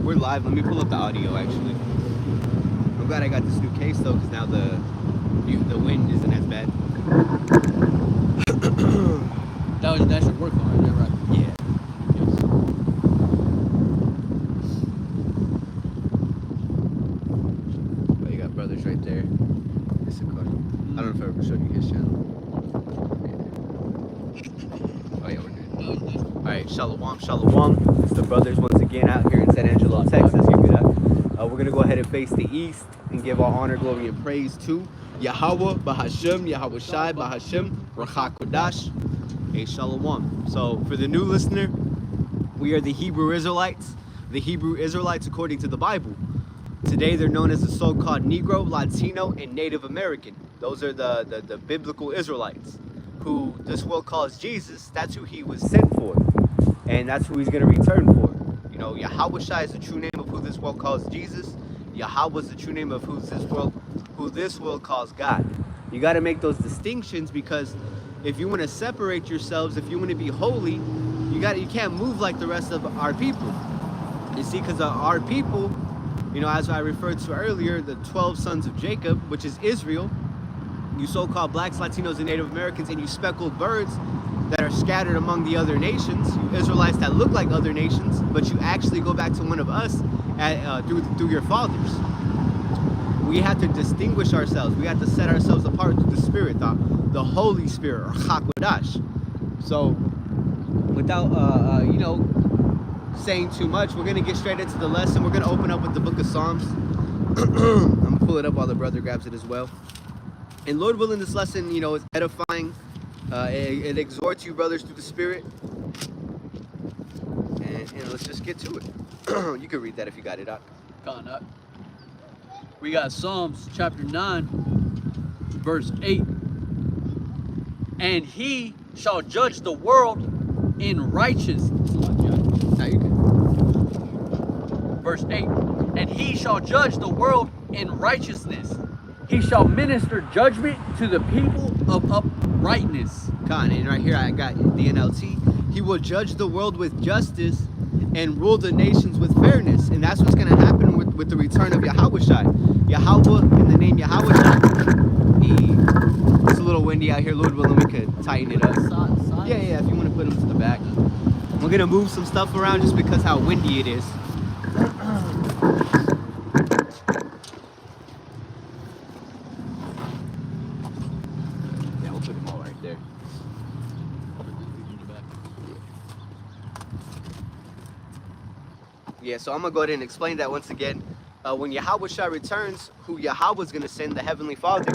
we're live. Let me pull up the audio, actually. I'm glad I got this new case, though, because now the wind isn't as bad. That should work on it, right? Yeah. Yes. Oh, you got brothers right there. It's a car. I don't know if I ever showed you his channel. Oh, yeah, we're good. Alright, Shalom, Shalom. It's the brothers once again out here in San Angelo, Texas. You're good. We're going to go ahead and face the east and give all honor, glory, and praise to Yahweh, Bahashem, Yahweh Shai, Bahashem, Rachak Kodash. Hey, Shalom. So, for the new listener, we are the Hebrew Israelites. The Hebrew Israelites according to the Bible. Today, they're known as the so-called Negro, Latino, and Native American. Those are the biblical Israelites, who this world calls Jesus. That's who he was sent for, and that's who he's going to return for. You know, Yahweh Shai is the true name of who this world calls Jesus. Yahweh is the true name of who this world calls God. You got to make those distinctions, because if you want to separate yourselves, if you want to be holy, you can't move like the rest of our people. You see, because our people, you know, as I referred to earlier, the 12 sons of Jacob, which is Israel, you so-called blacks, Latinos, and Native Americans, and you speckled birds that are scattered among the other nations, you Israelites that look like other nations, but you actually go back to one of us through your fathers. We have to distinguish ourselves. We have to set ourselves apart through the Spirit, the Holy Spirit, or Hakodash. So, without you know, saying too much, we're gonna get straight into the lesson. We're gonna open up with the Book of Psalms. I'm gonna pull it up while the brother grabs it as well. And Lord willing, this lesson, you know, is edifying. It exhorts you, brothers, through the Spirit. And let's just get to it. You can read that if you got it up. We got Psalms chapter 9, verse 8. And he shall judge the world in righteousness. Now you can. Verse 8. And he shall judge the world in righteousness. He shall minister judgment to the people of uprightness. And right here I got the NLT. He will judge the world with justice and rule the nations with fairness. And that's what's going to happen with the return of Yahweh Shai. Yahweh, in the name Yahweh Shai. It's a little windy out here. Lord willing, we could tighten it up. Yeah, if you want to put them to the back. We're going to move some stuff around just because how windy it is. Yeah, we'll put them all right there. Yeah, so I'm going to go ahead and explain that once again. When Yahweh Shai returns, who Yahweh is going to send, the Heavenly Father,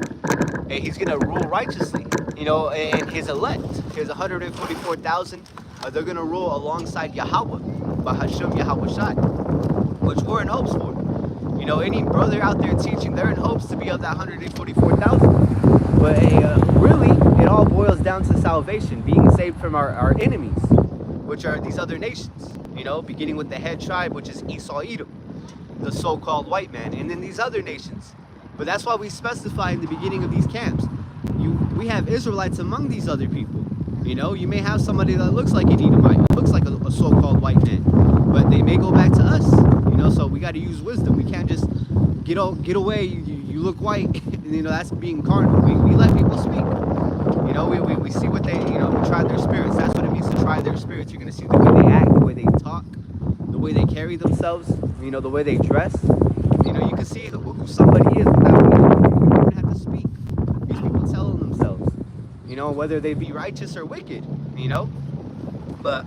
and he's going to rule righteously, you know, and his elect, his 144,000, they're going to rule alongside Yahweh, Bahashem Yahweh Shai, which we're in hopes for. You know, any brother out there teaching, they're in hopes to be of that 144,000. But really, it all boils down to salvation, being saved from our enemies, which are these other nations, you know, beginning with the head tribe, which is Esau Edom, the so-called white man, and then these other nations. But that's why we specify in the beginning of these camps, we have Israelites among these other people. You know, you may have somebody that looks like an Edomite, looks like a so-called white man, but they may go back to us. You know, so we got to use wisdom. We can't just get away. You look white. You know, that's being carnal. We let people speak. You know, we see what they, you know, we try their spirits. That's what it means to try their spirits. You're gonna see the way they act, the way they talk, the way they carry themselves, you know, the way they dress. You know, you can see who somebody is without even have to speak. These people telling themselves, you know, whether they be righteous or wicked, you know. But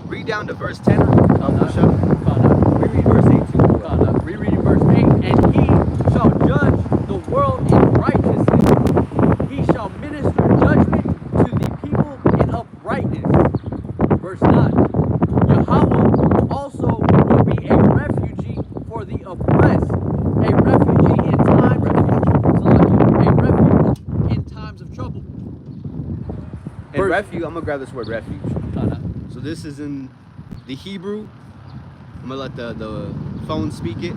read down to verse 10. Reread verse 8 too. Rereading verse 8. And he shall judge the world in righteousness. He shall minister judgment to the people in uprightness. Verse 9. Yahweh also will be a refugee for the oppressed, a refugee in times of trouble. And refuge, I'm gonna grab this word refuge. So this is in the Hebrew. I'm gonna let the phone speak it.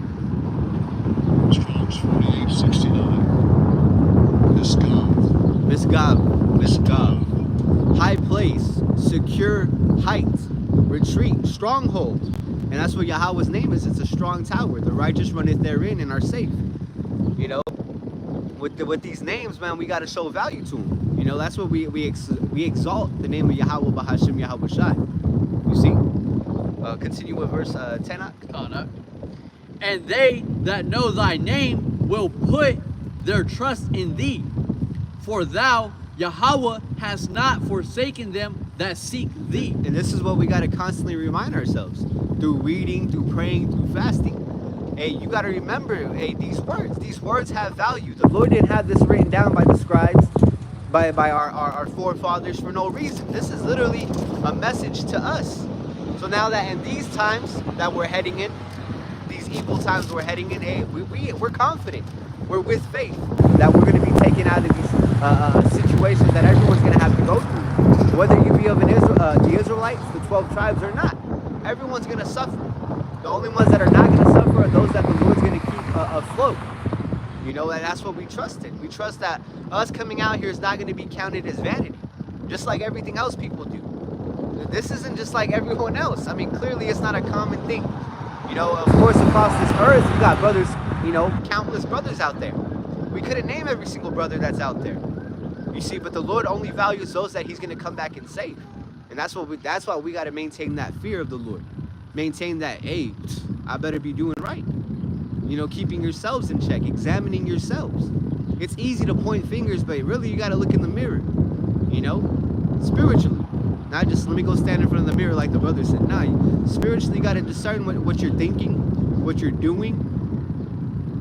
Strong's 4869. Misgav. High place, secure height, retreat, stronghold. And that's what Yahweh's name is. It's a strong tower. The righteous runneth therein and are safe. You know, with these names, man, we got to show value to them. You know, that's what we exalt the name of Yahweh Bahashim Yahweh Shai. You see? Continue with verse 10. And they that know thy name will put their trust in thee. For thou, Yahweh, hast not forsaken them that seek thee. And this is what we got to constantly remind ourselves through reading, through praying, through fasting. Hey, you got to remember, hey, these words have value. The Lord didn't have this written down by the scribes, by our forefathers for no reason. This is literally a message to us. So now that in these times that we're heading in, these evil times we're heading in, hey, we're confident. We're with faith that we're going to be taken out of these situations that everyone's going to have to go through. Whether you be of the Israelites, the 12 tribes or not, everyone's going to suffer. The only ones that are not going to suffer are those that the Lord's going to keep afloat. You know, and that's what we trust in. We trust that us coming out here is not going to be counted as vanity, just like everything else people do. This isn't just like everyone else. I mean, clearly it's not a common thing. You know, of course, across this earth, you got brothers, you know, countless brothers out there. We couldn't name every single brother that's out there. You see, but the Lord only values those that He's going to come back and save. And that's why we got to maintain that fear of the Lord. Maintain that, hey, I better be doing right. You know, keeping yourselves in check, examining yourselves. It's easy to point fingers, but really you got to look in the mirror, you know, spiritually. Not just let me go stand in front of the mirror like the brother said. Nah, spiritually you got to discern what you're thinking, what you're doing,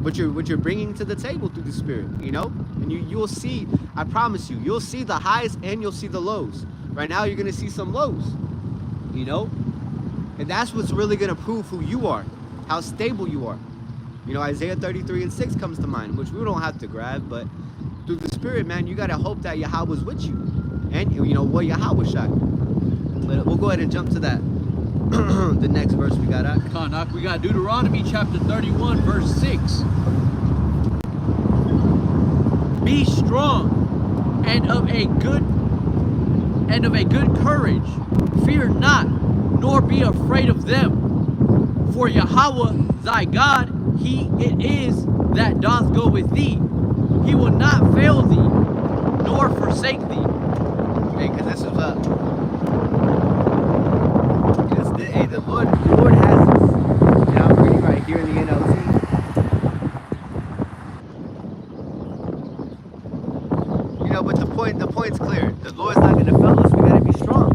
what you're bringing to the table through the Spirit, you know? And you'll see, I promise you, you'll see the highs and you'll see the lows. Right now you're going to see some lows, you know? And that's what's really going to prove who you are, how stable you are. You know, Isaiah 33:6 comes to mind, which we don't have to grab, but through the Spirit, man, you got to hope that Yahweh's with you. And, you know, what Yahweh shot. But we'll go ahead and jump to that. The next verse we got at. We got Deuteronomy chapter 31, verse 6. Be strong and of a good courage. Fear not, nor be afraid of them. For Yahweh thy God, He it is that doth go with thee. He will not fail thee, nor forsake thee. Okay, because this is the Lord has this. And I'm reading right here in the NLT. You know, but the point's clear. The Lord's not going to fail us. We got to be strong.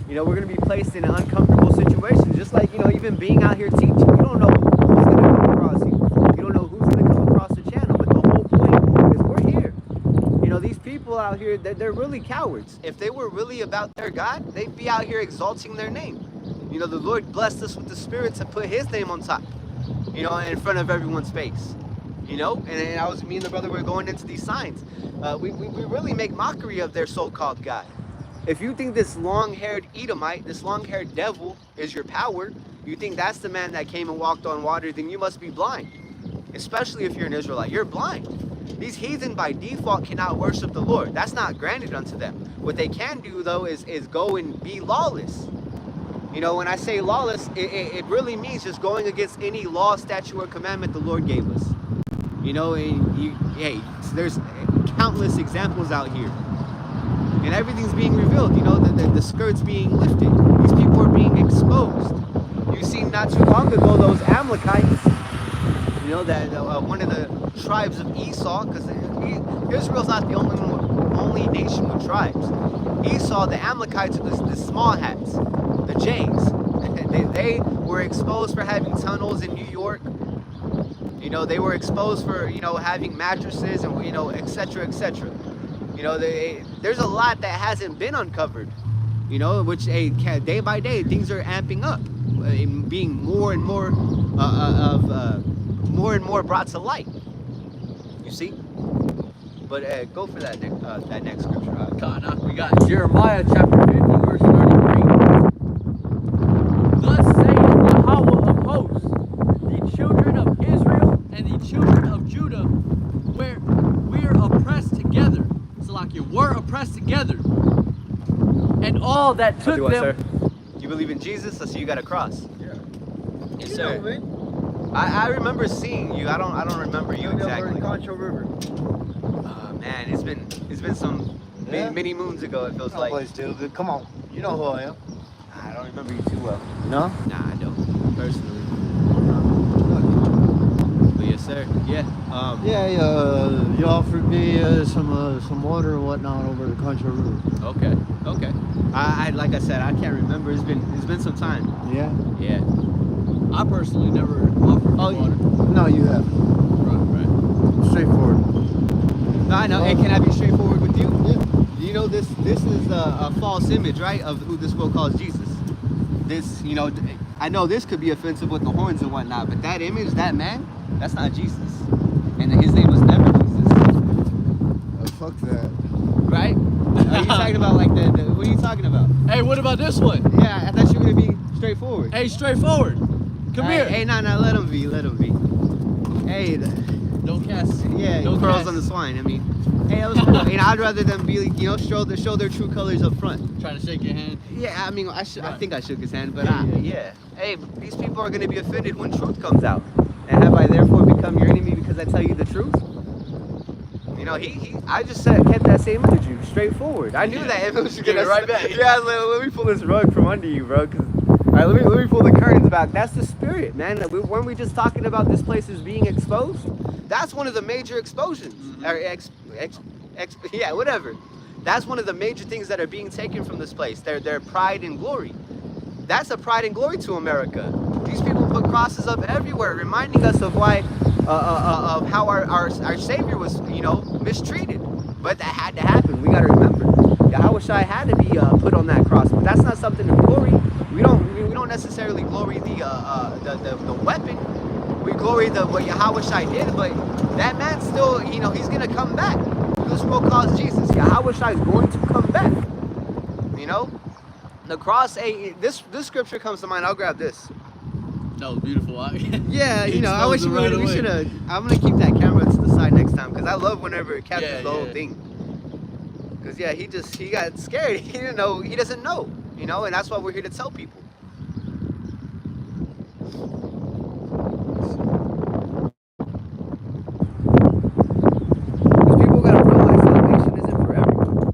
You know, we're going to be placed in an uncomfortable situation. Just like, you know, even being out here teaching, you don't know who's going to come across you. You don't know who's going to come across the channel. But the whole point is we're here. You know, these people out here, they're really cowards. If they were really about their God, they'd be out here exalting their name. You know, the Lord blessed us with the Spirit to put His name on top, you know, in front of everyone's face. You know, and me and the brother were going into these signs. We really make mockery of their so-called God. If you think this long-haired Edomite, this long-haired devil is your power, you think that's the man that came and walked on water, then you must be blind. Especially if you're an Israelite, you're blind. These heathen by default cannot worship the Lord. That's not granted unto them. What they can do though is go and be lawless. You know, when I say lawless, it really means just going against any law, statute, or commandment the Lord gave us. You know, and hey, there's countless examples out here. And everything's being revealed, you know, the skirt's being lifted. These people are being exposed. You seen not too long ago those Amalekites, you know, that one of the tribes of Esau, because Israel's not the only nation with tribes. Esau, the Amalekites are the small hats, the Jays. They were exposed for having tunnels in New York. You know, they were exposed for, you know, having mattresses and, you know, etc., etc. You know, there's a lot that hasn't been uncovered, you know, which day by day things are amping up, being more and more brought to light. You see? But go for that next scripture. We got Jeremiah chapter 50, verse 33. Thus saith Yahweh of hosts, the children of Israel and the children of Judah, where we're oppressed together. We're oppressed together. And all that took them. Sir? You believe in Jesus? So you got a cross. Yeah. Yes, You sir. know, man. I remember seeing you. I don't remember you Over exactly. in Concho River. Man, it's been some Yeah. many moons ago. It feels like. Someplace still good. Come on. You know who I am. I don't remember you too well. No? Nah, I don't personally. But yes, sir. Yeah. Yeah, you offered me some water and whatnot over the Concho River. Okay. I like I said, I can't remember. It's been some time. Yeah? Yeah. I personally never offered Oh, you water. No, you haven't. Right. Straightforward. No, I know. Hey, can I be straightforward with you? Yeah. You know, this is a false image, right, of who this world calls Jesus. This, you know, I know this could be offensive with the horns and whatnot, but that image, that man, that's not Jesus. And his name was never Jesus. Fuck that. Right? Are you talking about like the what are you talking about? Hey, what about this one? Yeah, I thought you were gonna be straightforward. Hey, straightforward. Come Hey, here. Hey, no, let him be. Hey, Don't cast. yeah, Don't pearls cast. on the swine. I mean, hey, that was cool. I'd rather them be, you know, show their true colors up front. Trying to shake your hand. Yeah, I mean, I Right. think I shook his hand, but Yeah. yeah. Hey, these people are gonna be offended when truth comes out. And have I therefore become your enemy because I tell you the truth? You know, I just kept that same energy, straightforward. I knew that if it was Give it right back. Yeah, I was like, let me pull this rug from under you, bro. All right, let me pull the curtains back. That's the spirit, man. Weren't we just talking about this place is being exposed? That's one of the major explosions. Yeah, whatever. That's one of the major things that are being taken from this place. Their pride and glory. That's a pride and glory to America. These people put crosses up everywhere, reminding us of why, of how our Savior was, you know, mistreated. But that had to happen. We got to remember, Yahweh Shai had to be put on that cross. But that's not something to glory. We don't necessarily glory the weapon. We glory what Yahweh Shai did. But that man still, you know, he's gonna come back. This world calls Jesus. Yahweh Shai is going to come back. You know. The cross, this scripture comes to mind. I'll grab this. That was beautiful. Yeah, you know, I wish Exposed it right we away. should have. I'm gonna keep that camera to the side next time because I love whenever it captures Yeah, the whole yeah. thing. Because yeah, he got scared. He didn't know. He doesn't know. You know, and that's why we're here to tell people. Because people gotta realize salvation isn't for everyone.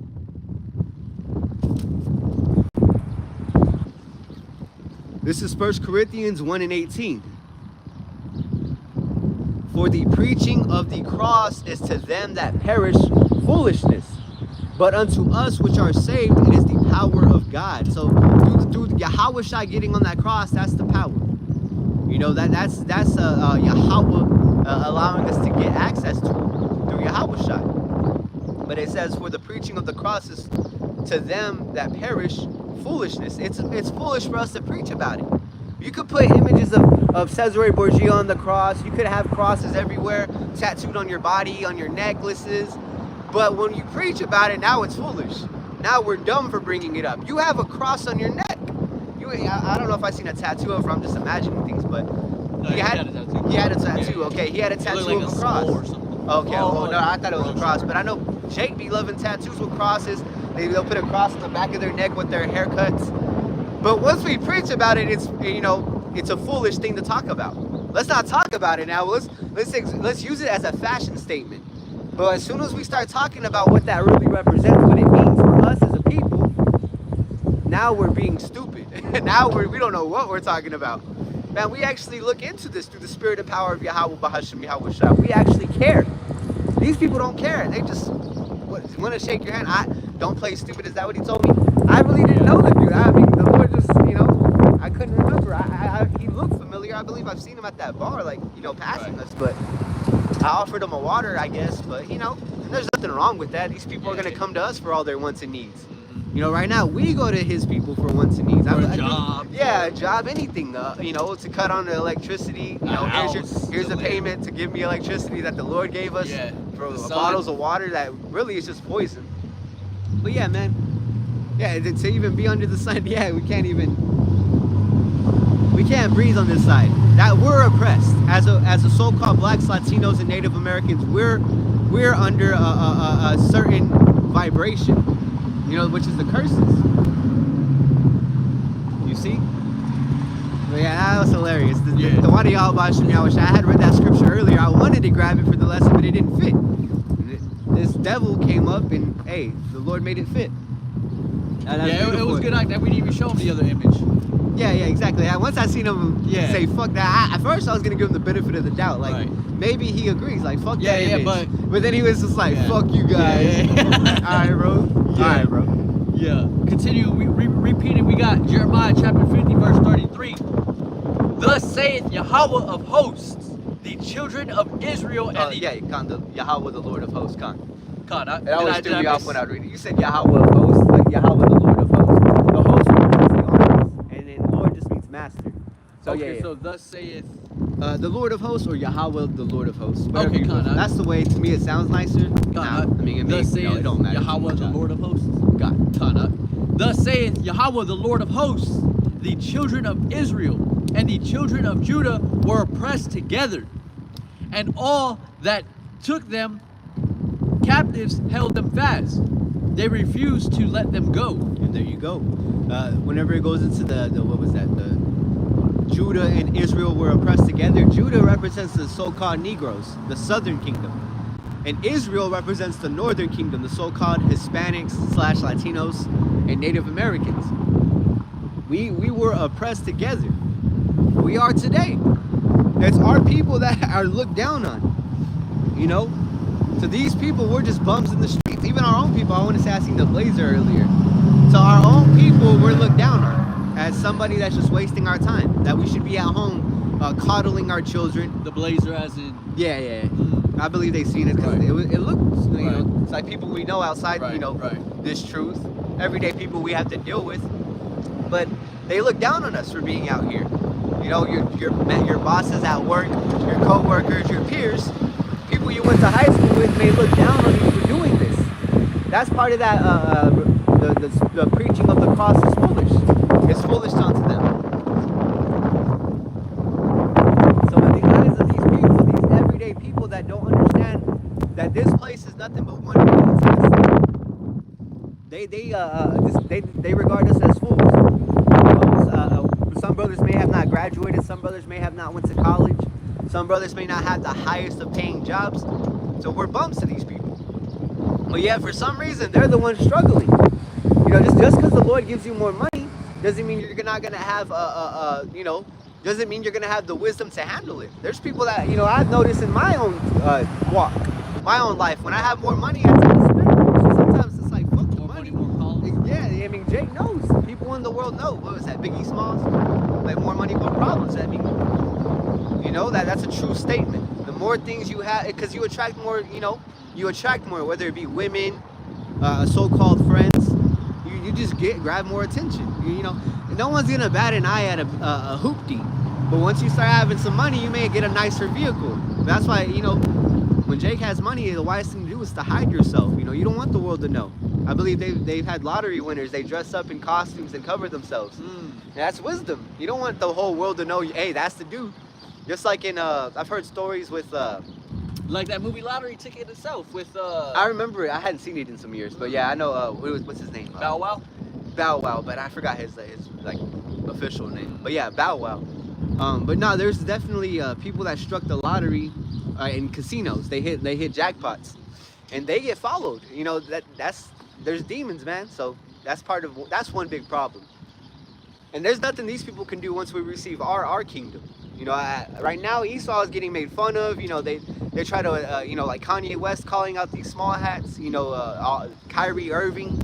This is 1 Corinthians 1:18. For the preaching of the cross is to them that perish foolishness, but unto us which are saved it is the power of God. So through Yahweh Shai getting on that cross, that's the power. You know, that's Yahweh allowing us to get access to him through Yahweh Shai. But it says, for the preaching of the cross is to them that perish foolishness. It's foolish for us to preach about it. You could put images of Cesare Borgia on the cross. You could have crosses everywhere, tattooed on your body, on your necklaces. But when you preach about it, now it's foolish. Now we're dumb for bringing it up. You have a cross on your neck. I don't know if I've seen a tattoo of it. I'm just imagining things, but No, he had a tattoo. He had a tattoo. Yeah. Okay, he had a It tattoo looked like of a a cross. skull or something. Okay, Oh, no, I thought it was a cross, but I know Jake be loving tattoos with crosses. They'll put a cross on the back of their neck with their haircuts. But once we preach about it, it's, you know, it's a foolish thing to talk about. Let's not talk about it now. Let's use it as a fashion statement. But as soon as we start talking about what that really represents, what it means for us as a people, now we're being stupid. Now we don't know what we're talking about. Man, we actually look into this through the spirit and power of Yahweh Bahasham Yahweh Shah. We actually care. These people don't care. They just want to shake your hand. Don't play stupid. Is that what he told me? I really didn't know the dude. I mean, the Lord just, you know, I couldn't remember. He looked familiar. I believe I've seen him at that bar, like, you know, passing us. But I offered him a water, I guess. But, you know, there's nothing wrong with that. These people are going to come to us for all their wants and needs. You know, right now, we go to his people for wants and needs. For a job. Yeah, a job, anything. You know, to cut on the electricity. You know, here's a payment to give me electricity that the Lord gave us for bottles of water that really is just poison. But yeah, man. Yeah, to even be under the sun, yeah, we can't breathe on this side. That we're oppressed as a so-called blacks, Latinos, and Native Americans. We're under a certain vibration. You know, which is the curses. You see? But yeah, that was hilarious. Yeah. The Wadi Yahweh Shemi, I wish I had read that scripture earlier. I wanted to grab it for the lesson, but it didn't fit. This devil came up and, hey, the Lord made it fit. And that's Yeah, it beautiful. was good that we didn't even show him the other image. Yeah, exactly. Once I seen him Yeah. say fuck that, at first I was gonna give him the benefit of the doubt, like Right. maybe he agrees, like fuck Yeah, that yeah, image. but then he was just like, Yeah. fuck you guys. Yeah, yeah. All right, bro. Yeah. All right, bro. Yeah. Continuing, we repeating, we got Jeremiah chapter 50, verse 33. Thus saith Yahweh of hosts, the children of Israel and the... Yeah, Yahweh, the Lord of hosts, God, It always did threw I me off miss- when I would read it. You said Yahweh of hosts, but Yahweh, the Lord of hosts. The host represents the armies, and then Lord just means master. So Okay, yeah. so thus saith... The Lord of hosts or Yahweh, the Lord of hosts. Whatever Okay, you go. kinda. That's the way, to me, it sounds nicer. God, I mean, it thus may, no, saith it don't matter. Yahweh, the Lord of hosts. God. Kana. Thus saith Yahweh, the Lord of hosts, the children of Israel and the children of Judah were oppressed together, and all that took them captives held them fast. They refused to let them go. And there you go. Whenever it goes into the what was that? The Judah and Israel were oppressed together. Judah represents the so-called Negroes, the southern kingdom. And Israel represents the northern kingdom, the so-called Hispanics / Latinos and Native Americans. We were oppressed together. We are today. It's our people that are looked down on. You know? To these people, we're just bums in the streets. Even our own people, I want to say I seen the Blazer earlier. So our own people, we're looked down on as somebody that's just wasting our time. That we should be at home coddling our children. The Blazer as in... Yeah. I believe they've seen it because Right. it looks, you know, Right. it's like people we know outside, Right, you know, right. this truth. Everyday people we have to deal with. But they look down on us for being out here. You know, your bosses at work, your co-workers, your peers, people you went to high school with may look down on you for doing this. That's part of that, the preaching of the cross is foolish. It's foolish unto them. So in the eyes of these people, these everyday people that don't understand that this place is nothing but one big they regard us as fools. Some brothers may have not graduated, some brothers may have not went to college, some brothers may not have the highest of paying jobs, so we're bums to these people. But yet for some reason they're the ones struggling. You know, just because the Lord gives you more money doesn't mean you're not gonna have doesn't mean you're gonna have the wisdom to handle it. There's people that, you know, I've noticed in my own walk, my own life, when I have more money I tend to spend more. So sometimes it's like fuck the money. more problems. Yeah, I mean, Jake knows. People in the world know. What was that, Biggie Smalls? Like, more money, more problems. I mean, you know, that's a true statement. The more things you have, because you attract more, you know, whether it be women, so-called friends. You just grab more attention. You know, no one's gonna bat an eye at a hoopty. But once you start having some money, you may get a nicer vehicle. That's why, you know, when Jake has money, the wisest thing to do is to hide yourself. You know, you don't want the world to know. I believe they've had lottery winners. They dress up in costumes and cover themselves. That's wisdom. You don't want the whole world to know, hey, that's the dude. Just like in, I've heard stories with, Like that movie Lottery Ticket itself with... I remember it. I hadn't seen it in some years, but yeah, I know, what's his name? Bow Wow? Bow Wow, but I forgot his like official name. But yeah, Bow Wow. But no, there's definitely people that struck the lottery in casinos. They hit jackpots, and they get followed. You know, there's demons, man. So that's one big problem. And there's nothing these people can do once we receive our kingdom. You know, right now Esau is getting made fun of. You know, they try to you know, like Kanye West calling out these small hats. You know, Kyrie Irving.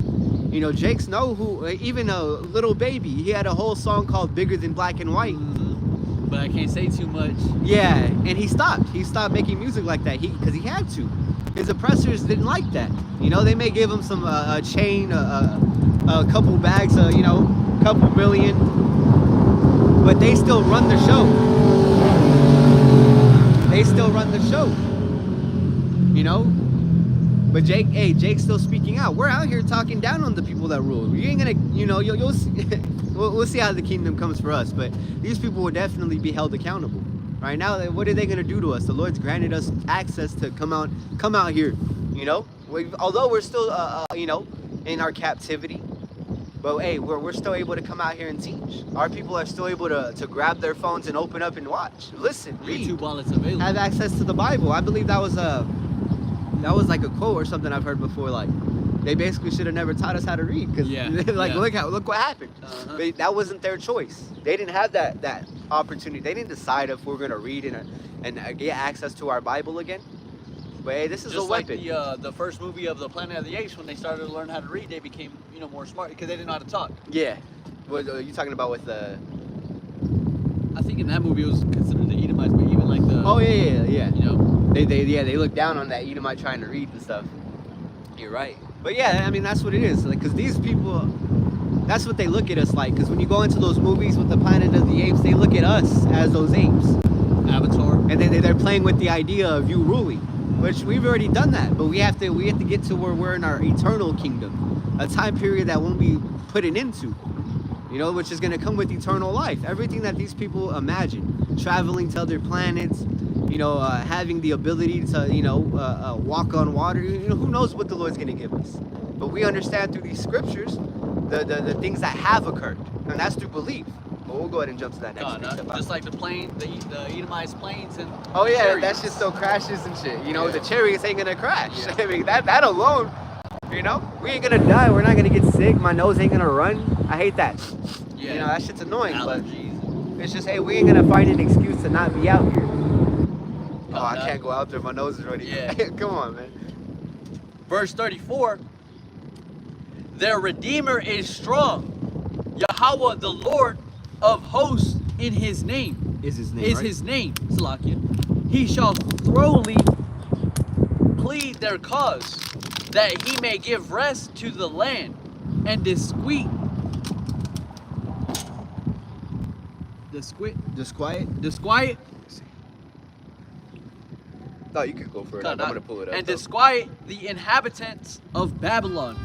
You know, Jake's know who, even a little baby, he had a whole song called Bigger Than Black and White. But I can't say too much. Yeah, and he stopped making music like that because he had to. His oppressors didn't like that. You know, they may give him some a chain, a couple bags, you know, couple billion, but they still run the show. They still run the show. You know? But Jake's still speaking out. We're out here talking down on the people that rule. You ain't gonna, you know, you'll see, we'll see how the kingdom comes for us. But these people will definitely be held accountable. Right now, what are they gonna do to us? The Lord's granted us access to come out here. You know, although we're still, you know, in our captivity. But hey, we're still able to come out here and teach. Our people are still able to grab their phones and open up and watch, listen, read, YouTube while it's available. have access to the Bible. I believe that was like a quote or something I've heard before. Like they basically should have never taught us how to read because like look what happened. That wasn't their choice. They didn't have that opportunity. They didn't decide if we're gonna read and get access to our Bible again. But hey, this is Just a weapon. like the first movie of the Planet of the Apes, when they started to learn how to read, they became more smart because they didn't know how to talk. Yeah. What are you talking about with the? I think in that movie it was considered the Edomites, but even like the. Oh yeah. You know. They look down on that Edomite trying to read and stuff. You're right. But yeah, I mean that's what it is. Like, cause these people, that's what they look at us like. Cause when you go into those movies with the Planet of the Apes, they look at us as those apes. Avatar. And then they're playing with the idea of you ruling, which we've already done that. But we have to get to where we're in our eternal kingdom, a time period that won't be put it into, which is going to come with eternal life. Everything that these people imagine, traveling to other planets, having the ability to walk on water. Who knows what the Lord's going to give us? But we understand through these scriptures the things that have occurred, and that's through belief. But we'll go ahead and jump to that next. Just like the plane, the Edomites planes and. Oh yeah, chariots. that shit still crashes and shit. The chariots ain't gonna crash. Yeah. I mean that alone, we ain't gonna die. We're not gonna get sick. My nose ain't gonna run. I hate that. Yeah. That shit's annoying. Allergies. But it's just, hey, we ain't gonna find an excuse to not be out here. Oh, I can't go out there. My nose is ready. Yeah. Come on, man. Verse 34. Their Redeemer is strong. Yahweh, the Lord of hosts, in His name. Is His name? Is right? His name. Salakia. He shall thoroughly plead their cause, that He may give rest to the land, and disquiet. No, you could go for it. I'm gonna pull it up. And disquiet the inhabitants of Babylon.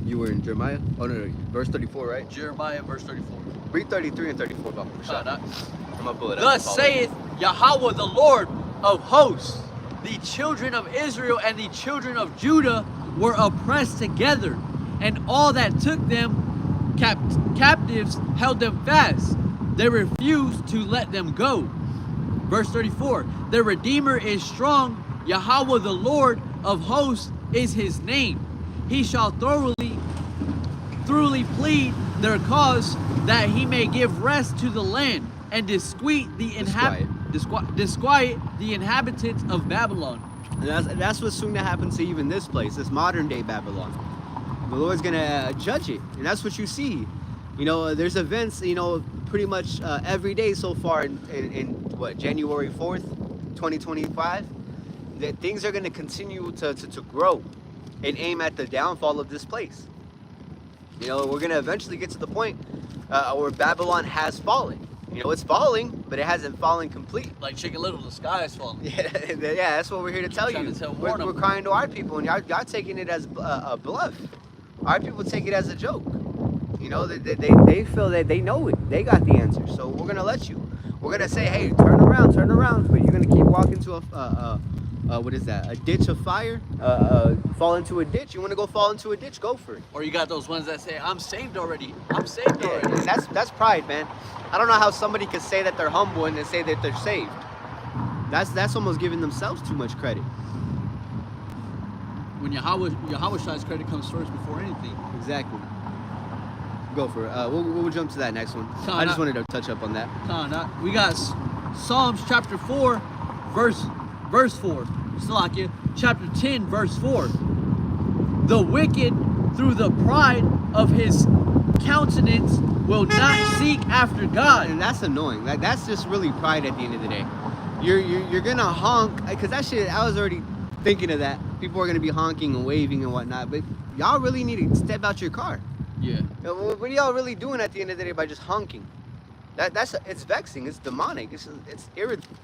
You were in Jeremiah? Oh no, verse 34, right? Jeremiah, verse 34. Read 33 and 34, Baba. I'm gonna pull it up. Thus saith Yahweh, the Lord of hosts, the children of Israel and the children of Judah were oppressed together, and all that took them captives held them fast. They refused to let them go. Verse 34, their Redeemer is strong. Yahweh, the Lord of hosts, is His name. He shall thoroughly plead their cause, that He may give rest to the land, and disquiet the inhabitants of Babylon. And that's what's soon to happen to even this place, this modern day Babylon. The Lord's gonna judge it, and that's what you see. There's events, pretty much every day so far in January 4th, 2025, that things are gonna continue to grow and aim at the downfall of this place. We're gonna eventually get to the point where Babylon has fallen. It's falling, but it hasn't fallen complete. Like Chicken Little, the sky is falling. Yeah, that's what we're here to tell you. We're crying to our people, and y'all taking it as a bluff. Our people take it as a joke. They feel that they know it. They got the answer. So we're gonna let you. We're gonna say, hey, turn around. But you're gonna keep walking to what is that? A ditch of fire? Fall into a ditch. You want to go fall into a ditch? Go for it. Or you got those ones that say, I'm saved already. I'm saved already. And that's pride, man. I don't know how somebody could say that they're humble and then say that they're saved. That's almost giving themselves too much credit. When Yahweh's credit comes first before anything. Exactly. Go for it. We'll jump to that next one. I just wanted to touch up on that. We got Psalms chapter 4, verse 4. Salakia, chapter 10, verse 4. The wicked, through the pride of his countenance, will not seek after God. And that's annoying. That's just really pride at the end of the day. You're gonna honk, because that shit, I was already thinking of that. People are gonna be honking and waving and whatnot, but y'all really need to step out your car. Yeah. What are y'all really doing at the end of the day by just honking? It's vexing. It's demonic. It's irritating.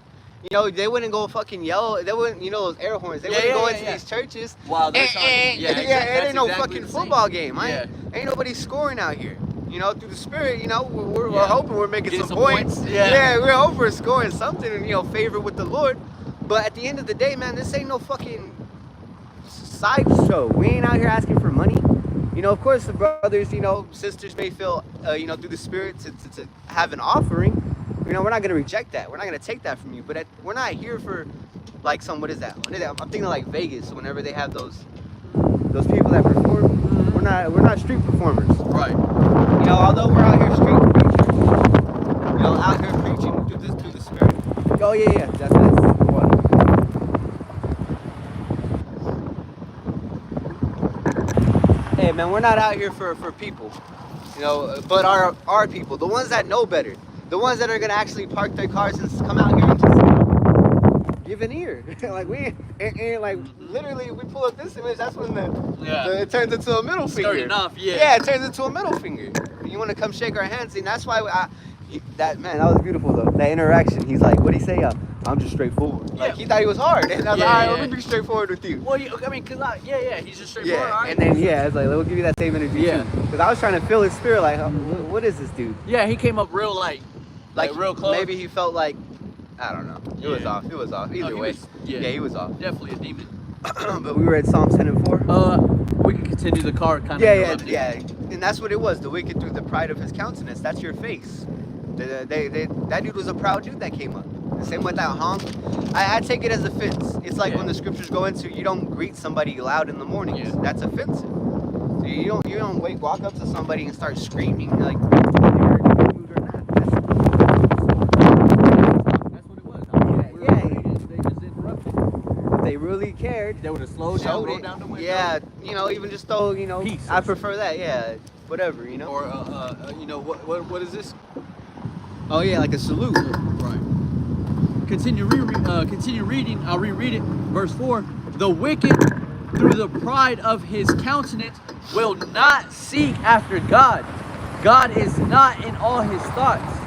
They wouldn't go fucking yell. They wouldn't, those air horns. They wouldn't go into these churches. Wow, they're talking. It ain't no fucking football game. Ain't nobody scoring out here. Through the spirit, we're hoping we're making some points. Yeah, we're hoping we're scoring something and, favor with the Lord. But at the end of the day, man, this ain't no fucking sideshow. We ain't out here asking for money. You know, of course, the brothers, you know, sisters may feel, you know, through the Spirit to have an offering. You know, we're not going to reject that. We're not going to take that from you. But we're not here for, like, what is that? I'm thinking like Vegas. Whenever they have those people that perform, we're not street performers. Right. You know, although we're out here street preachers, you know, out here preaching through the Spirit. Oh yeah, that's one. Hey man, we're not out here for people, you know, but our people, the ones that know better, the ones that are gonna actually park their cars and come out here and just, you know, give an ear. Like we ain't like literally we pull up this image, that's when it turns into a middle finger. Enough, yeah. Yeah, it turns into a middle finger. You want to come shake our hands, and that's why that was beautiful though. That interaction. He's like, what'd he say? I'm just straightforward. Yeah. Like he thought he was hard, and I was like, all right, let me be straightforward with you. Well, I mean, he's just straightforward. Yeah, All right. and then it's like we'll give you that same energy Yeah. too. Because I was trying to feel his spirit, like, what is this dude? Yeah, he came up real like real close. Maybe he felt like, I don't know. It was off. It was off. Either way. He was off. Definitely a demon. But we were at Psalms 10 and 4. We can continue the card kind of. Yeah. And that's what it was. The wicked through the pride of his countenance. That's your face. That dude was a proud dude that came up. The same with that honk. I take it as offense. It's like when the scriptures go into you don't greet somebody loud in the mornings. Yeah. That's offensive. So you don't walk up to somebody and start screaming like whether you're in a good mood or not. That's what it was. They just interrupted. If they really cared, They would have slowed down, rolled down the window. Yeah, you know, even just though, you know, Peace. I prefer that. Yeah, whatever, you know. Or you know what is this? Oh yeah, like a salute. Right. Continue reading. I'll reread it. Verse 4. The wicked, through the pride of his countenance, will not seek after God. God is not in all his thoughts.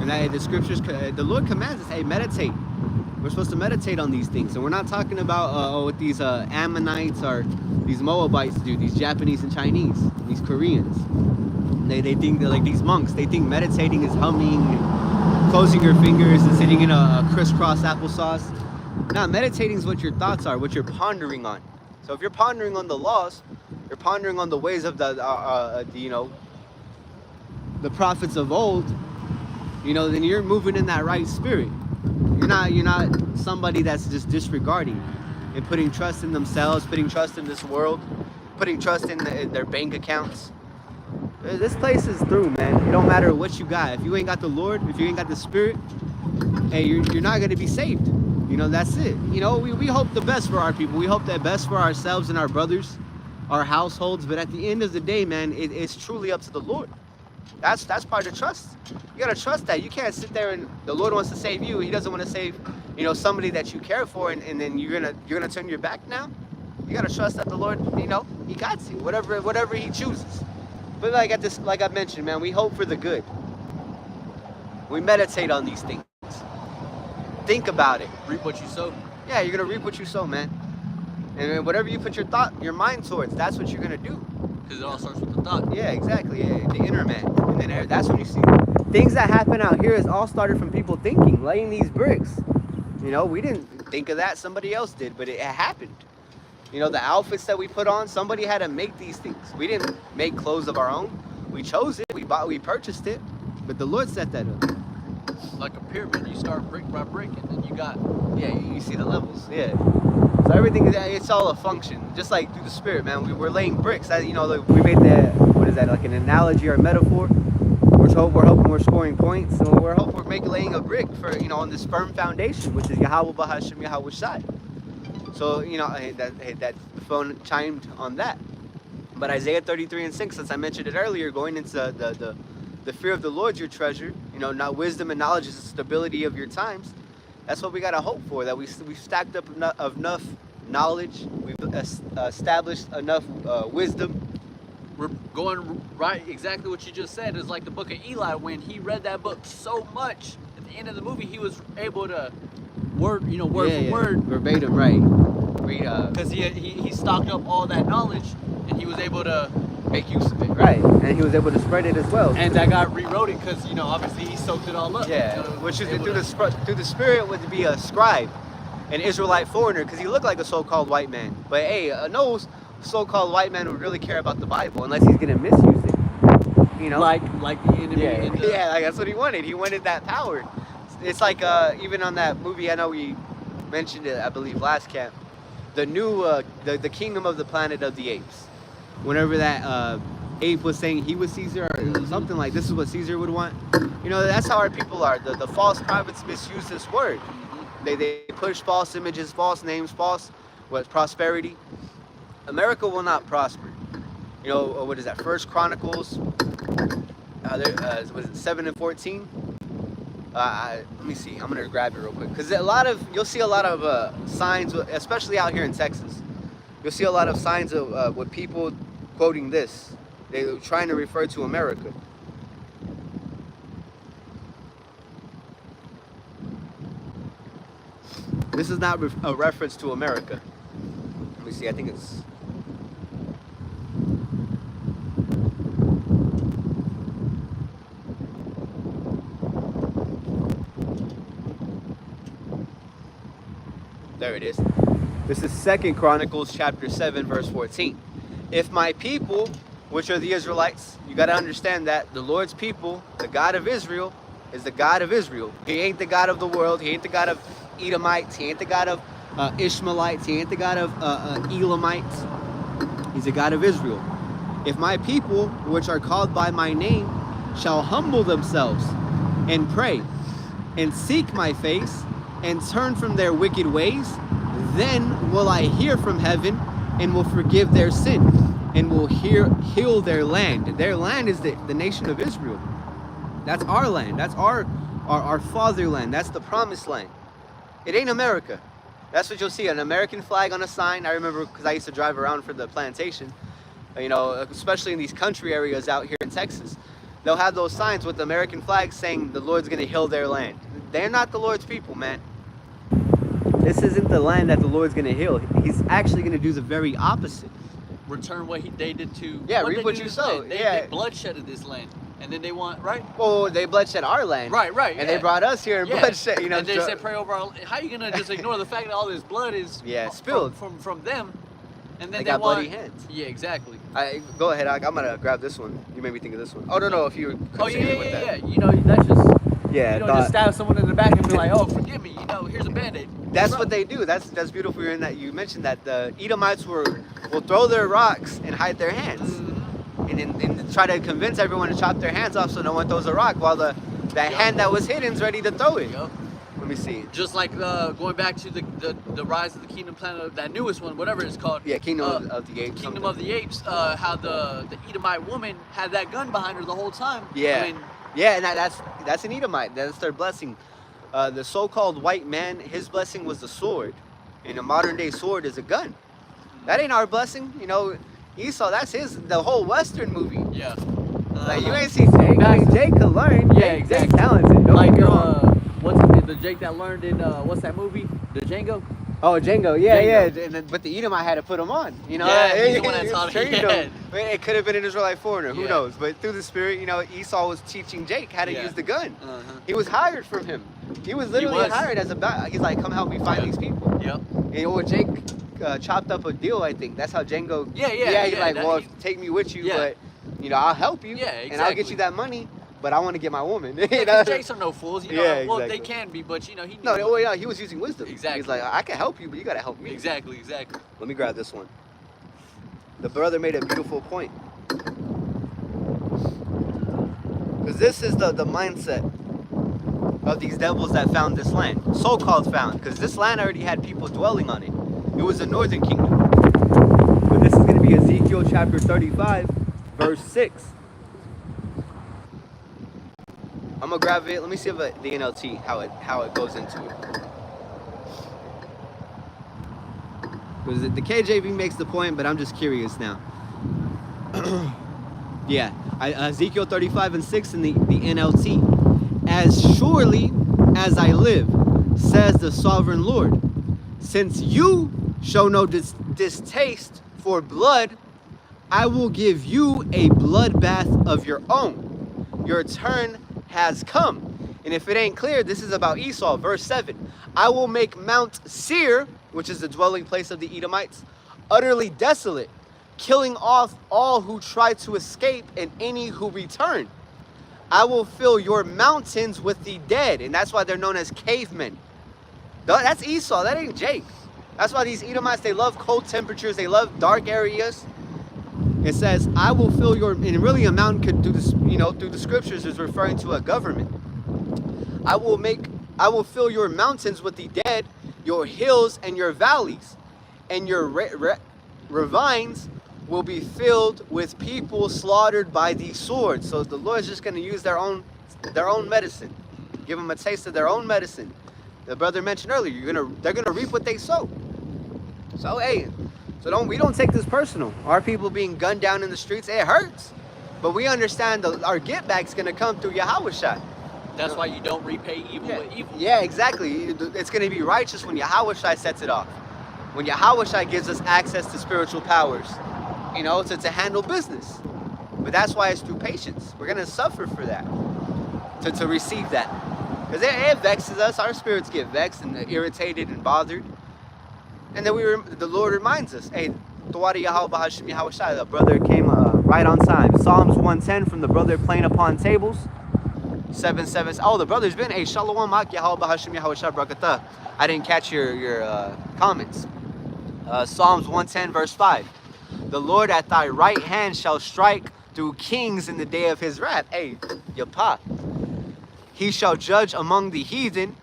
And the scriptures, the Lord commands us, hey, meditate. We're supposed to meditate on these things. And we're not talking about what these Ammonites or these Moabites do, these Japanese and Chinese, these Koreans. They think they're like these monks. They think meditating is humming and closing your fingers and sitting in a crisscross applesauce. Now, meditating is what your thoughts are, what you're pondering on. So if you're pondering on the laws, you're pondering on the ways of the you know, the prophets of old, you know, then you're moving in that right spirit. You're not somebody that's just disregarding and putting trust in themselves, putting trust in this world, putting trust in their bank accounts. This place is through, man. It don't matter what you got. If you ain't got the Lord, if you ain't got the Spirit, hey, you're not gonna be saved. You know, that's it. You know, we hope the best for our people. We hope the best for ourselves and our brothers, our households. But at the end of the day, man, it's truly up to the Lord. That's part of trust. You gotta trust that. You can't sit there and the Lord wants to save you. He doesn't want to save, you know, somebody that you care for, and then you're gonna turn your back now. You gotta trust that the Lord, you know, He got you. Whatever He chooses. But like I mentioned, man, we hope for the good. We meditate on these things. Think about it. Reap what you sow. Yeah, you're gonna reap what you sow, man. And whatever you put your mind towards, that's what you're gonna do. Because it all starts with the thought. Yeah, exactly. Yeah, the inner man. And then that's when you see things that happen out here is all started from people thinking, laying these bricks. You know, we didn't think of that, somebody else did, but it happened. You know, the outfits that we put on, somebody had to make these things. We didn't make clothes of our own. We chose it, we purchased it, but the Lord set that up. Like a pyramid, you start brick by brick, and then you got... Yeah, you see the levels, yeah. So everything, it's all a function. Just like through the Spirit, man, we're laying bricks. You know, we made that, what is that, like an analogy or a metaphor? We're hoping we're scoring points, so we're hoping we're laying a brick for, you know, on this firm foundation, which is Yahweh Bahashem Yahweh Shai. So, you know, that phone chimed on that. But Isaiah 33 and 6, as I mentioned it earlier, going into the fear of the Lord, your treasure, you know, not wisdom and knowledge is the stability of your times. That's what we got to hope for, that we've stacked up enough knowledge, we've established enough wisdom. We're going right, exactly what you just said is like the book of Eli. When he read that book so much, at the end of the movie, he was able to word for word. Verbatim, right. Because he stocked up all that knowledge, and he was able to make use of it. Right, and he was able to spread it as well. And that guy rewrote it because, you know, obviously he soaked it all up. Yeah, which is through the Spirit would be a scribe, an Israelite foreigner, because he looked like a so-called white man. But hey, knows so-called white man would really care about the Bible unless he's gonna misuse it. You know, Like the enemy. yeah, in the, yeah, like that's what he wanted. He wanted that power. It's like even on that movie, I know we mentioned it, I believe, last camp. The new the Kingdom of the Planet of the Apes. Whenever that ape was saying he was Caesar or something like this is what Caesar would want. You know, that's how our people are. The false prophets misuse this word. They push false images, false names, false prosperity. America will not prosper. You know, what is that? First Chronicles, was it 7 and 14? Let me see. I'm gonna grab it real quick because you'll see a lot of signs, especially out here in Texas. You'll see a lot of signs of with people quoting this. They're trying to refer to America. This is not a reference to America. Let me see. I think it's. There it is. This is 2 Chronicles chapter 7 verse 14. If my people, which are the Israelites, you got to understand that the Lord's people, the God of Israel, is the God of Israel. He ain't the God of the world. He ain't the God of Edomites. He ain't the God of Ishmaelites. He ain't the God of Elamites. He's the God of Israel. If my people, which are called by my name, shall humble themselves and pray and seek my face and turn from their wicked ways, then will I hear from heaven and will forgive their sin and will heal their land. Their land is the nation of Israel. That's our land. That's our fatherland. That's the promised land. It ain't America. That's what you'll see, an American flag on a sign. I remember because I used to drive around for the plantation, you know, especially in these country areas out here in Texas. They'll have those signs with the American flag saying the Lord's going to heal their land. They're not the Lord's people, man. This isn't the land that the Lord's going to heal. He's actually going to do the very opposite. Return what they did to. Yeah, what reap they what do you to this sow. land. They bloodshedded this land, and then they want right. Oh, they bloodshed our land. Right. And they brought us here and bloodshed. You know, and they said pray over our. How are you gonna just ignore the fact that all this blood is spilled from them, and then they got want, bloody hands. Yeah, exactly. Go ahead. I'm gonna grab this one. You made me think of this one. Oh no, if you were with that. You know, that's just. Yeah, you don't just stab someone in the back and be like, oh, forgive me. You know, here's a Band-Aid. That's what they do. That's beautiful. In that you mentioned that the Edomites will throw their rocks and hide their hands, and try to convince everyone to chop their hands off so no one throws a rock while the hand that was hidden's ready to throw it. Yep. Let me see. Just like going back to the Rise of the Kingdom Planet, that newest one, whatever it's called. Yeah, Kingdom of the Apes. Kingdom of the Apes. How the Edomite woman had that gun behind her the whole time. Yeah. I mean, yeah, and that's an Edomite. That's their blessing. The so-called white man, his blessing was the sword. And a modern day sword is a gun. That ain't our blessing. You know, Esau, that's the whole Western movie. Yeah. Like, you ain't seen Jake. I mean, Jake could learn. Yeah, Jake's talented. Don't like get me wrong. what's his name? The Jake that learned in what's that movie? The Django. Oh, Django, yeah. But the Edomite had to put him on, you know. Yeah, he's the one that taught him. It could have been an Israelite foreigner, who Yeah. knows? But through the Spirit, you know, Esau was teaching Jake how to use the gun. Uh-huh. He was hired from him. He was literally hired as he's like, come help me find these people. Yep. And Jake chopped up a deal, I think. That's how Django. Yeah. He's like, well, take me with you, but you know, I'll help you. Yeah, exactly. And I'll get you that money. But I want to get my woman. You know? Jakes are no fools. You know, Yeah, well, exactly. they can be, but you know, he. He was using wisdom. Exactly. He's like, I can help you, but you gotta help me. Exactly. Let me grab this one. The brother made a beautiful point. Because this is the mindset of these devils that found this land. So-called found. Because this land already had people dwelling on it. It was the northern kingdom. But this is going to be Ezekiel chapter 35, verse 6. I'm going to grab it. Let me see if the NLT, how it goes into it. Because the KJV makes the point, but I'm just curious now. Yeah, Ezekiel 35 and 6 in the NLT. As surely as I live, says the sovereign Lord, since you show no distaste for blood, I will give you a bloodbath of your own. Your turn has come. And if it ain't clear, this is about Esau, verse 7. I will make Mount Seir, which is the dwelling place of the Edomites, utterly desolate, killing off all who try to escape and any who return. I will fill your mountains with the dead. And that's why they're known as cavemen. That's Esau. That ain't Jake. That's why these Edomites, they love cold temperatures. They love dark areas. It says, I will fill your... And really a mountain could do this, you know, through the scriptures is referring to a government. I will fill your mountains with the dead, your hills and your valleys. And your ravines will be filled with people slaughtered by the sword. So the Lord's just going to use their own medicine. Give them a taste of their own medicine. The brother mentioned earlier, they're gonna reap what they sow. So hey, we don't take this personal. Our people being gunned down in the streets, it hurts. But we understand our get back's gonna come through Yahushua. That's why you don't repay evil with evil. Yeah, exactly. It's gonna be righteous when Yahushua sets it off. When Yahushua gives us access to spiritual powers, you know, to handle business. But that's why it's through patience. We're gonna suffer for that, to receive that. Because it vexes us. Our spirits get vexed and irritated and bothered. And then the Lord reminds us, hey, the brother came right on time. Psalms 110 from the brother playing upon tables. 7:7. Oh, the brother's been, hey, Shalom Ak Yahweh Hashem Yahweh Brakatah. I didn't catch your comments. Psalms 110 verse 5. The Lord at thy right hand shall strike through kings in the day of his wrath. Hey, Yapa. He shall judge among the heathen.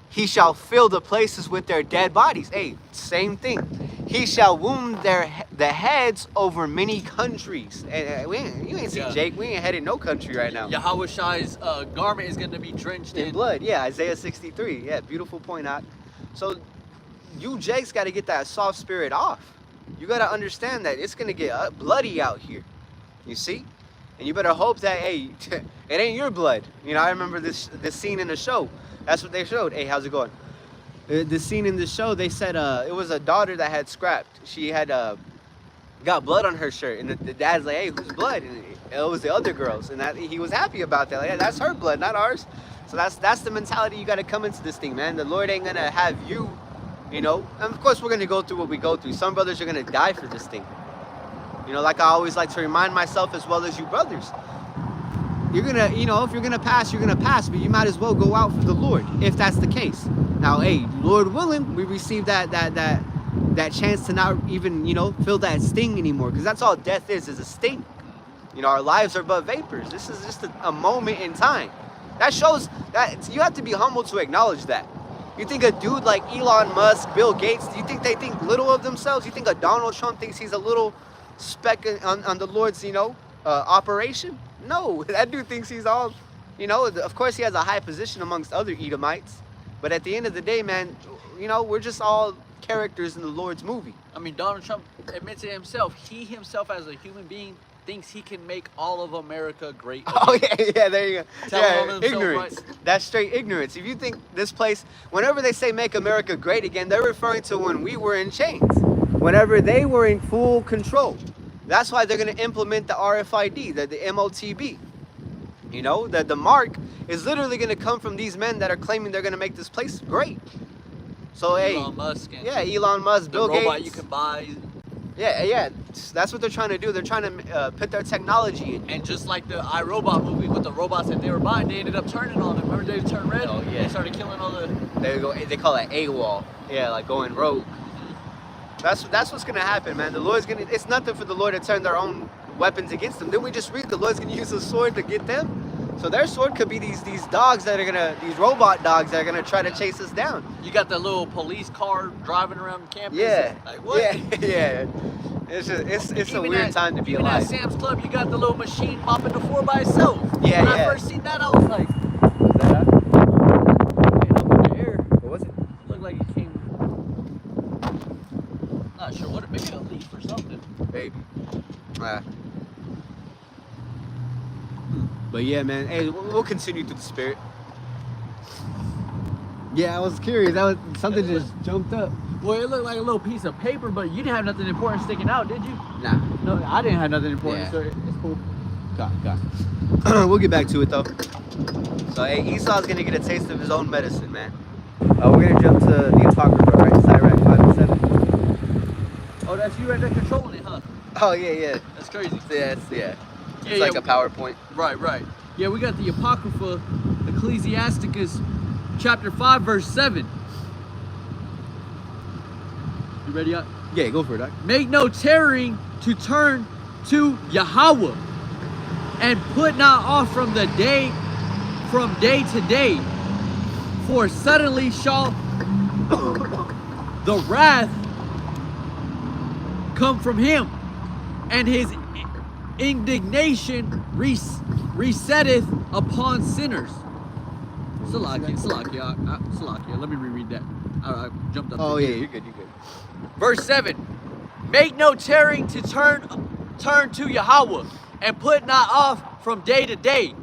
He shall fill the places with their dead bodies. Hey, same thing. He shall wound the heads over many countries. You ain't see Jake. We ain't headed no country right now. Yahushua's garment is going to be drenched in blood. Yeah, Isaiah 63. Yeah, beautiful point out. So you Jake's got to get that soft spirit off. You got to understand that it's going to get bloody out here. You see? And you better hope that, hey, it ain't your blood. You know, I remember this scene in the show. That's what they showed. Hey, how's it going? The scene in the show, they said it was a daughter that had scrapped. She had got blood on her shirt. And the dad's like, hey, whose blood? And it was the other girl's. And he was happy about that. Like, yeah, that's her blood, not ours. So that's the mentality you got to come into this thing, man. The Lord ain't going to have you, you know. And of course, we're going to go through what we go through. Some brothers are going to die for this thing. You know, like I always like to remind myself as well as you brothers. You're gonna, you know, if you're gonna pass, you're gonna pass, but you might as well go out for the Lord, if that's the case. Now, hey, Lord willing, we receive that chance to not even, you know, feel that sting anymore, because that's all death is a sting. You know, our lives are but vapors. This is just a moment in time. That shows that you have to be humble to acknowledge that. You think a dude like Elon Musk, Bill Gates, do you think they think little of themselves? You think a Donald Trump thinks he's a little speck on the Lord's, you know, operation? No, that dude thinks he's all, you know, of course he has a high position amongst other Edomites, but at the end of the day, man, you know, we're just all characters in the Lord's movie. I mean, Donald Trump admits it himself. He himself as a human being thinks he can make all of America great again. Oh yeah, there you go. Yeah, ignorance. Right. That's straight ignorance. If you think this place, whenever they say make America great again, they're referring to when we were in chains. Whenever they were in full control. That's why they're going to implement the RFID, the MOTB. You know, the mark is literally going to come from these men that are claiming they're going to make this place great. So, Elon Musk. Yeah, Elon Musk, Bill Gates. The robot you can buy. Yeah. That's what they're trying to do. They're trying to put their technology in. And just like the iRobot movie with the robots that they were buying, they ended up turning on them. Remember they turned red? Oh, yeah. They started killing all the... They call it AWOL. Yeah, like going rogue. That's what's gonna happen, man. The Lord's gonna. It's nothing for the Lord to turn their own weapons against them. Didn't we just read the Lord's gonna use a sword to get them? So their sword could be these dogs that are gonna, these robot dogs that are gonna try to chase us down. You got the little police car driving around campus. Yeah. Like what? Yeah. It's just it's a weird time to be alive. Even at Sam's Club, you got the little machine mopping the floor by itself. Yeah. When I first seen that, I was like, was that up? Up in the air. What was it? Looked like it came. Not sure what. Maybe a leaf or something. Maybe. But yeah, man. Hey, we'll continue through the spirit. Yeah, I was curious. That was something just jumped up. Well, it looked like a little piece of paper, but you didn't have nothing important sticking out, did you? Nah. No, I didn't have nothing important, Yeah. so it's cool. God. We'll get back to it though. So hey, Esau's gonna get a taste of his own medicine, man. We're gonna jump to the Apocrypha, right? Sirach 5 and 7. Oh, that's you right there controlling it, huh? Oh yeah. That's crazy. Yeah, it's Yeah, like a PowerPoint. Right. Yeah, we got the Apocrypha, Ecclesiasticus, chapter 5, verse 7. You ready up? Yeah, go for it, Doc. Make no tarrying to turn to Yahweh, and put not off from day to day, for suddenly shall the wrath come from him, and his indignation resetteth upon sinners. Salakia, let me reread that. I jumped up. Oh there. yeah, you're good. Verse 7. Make no tarrying to turn to Yahweh, and put not off from day to day,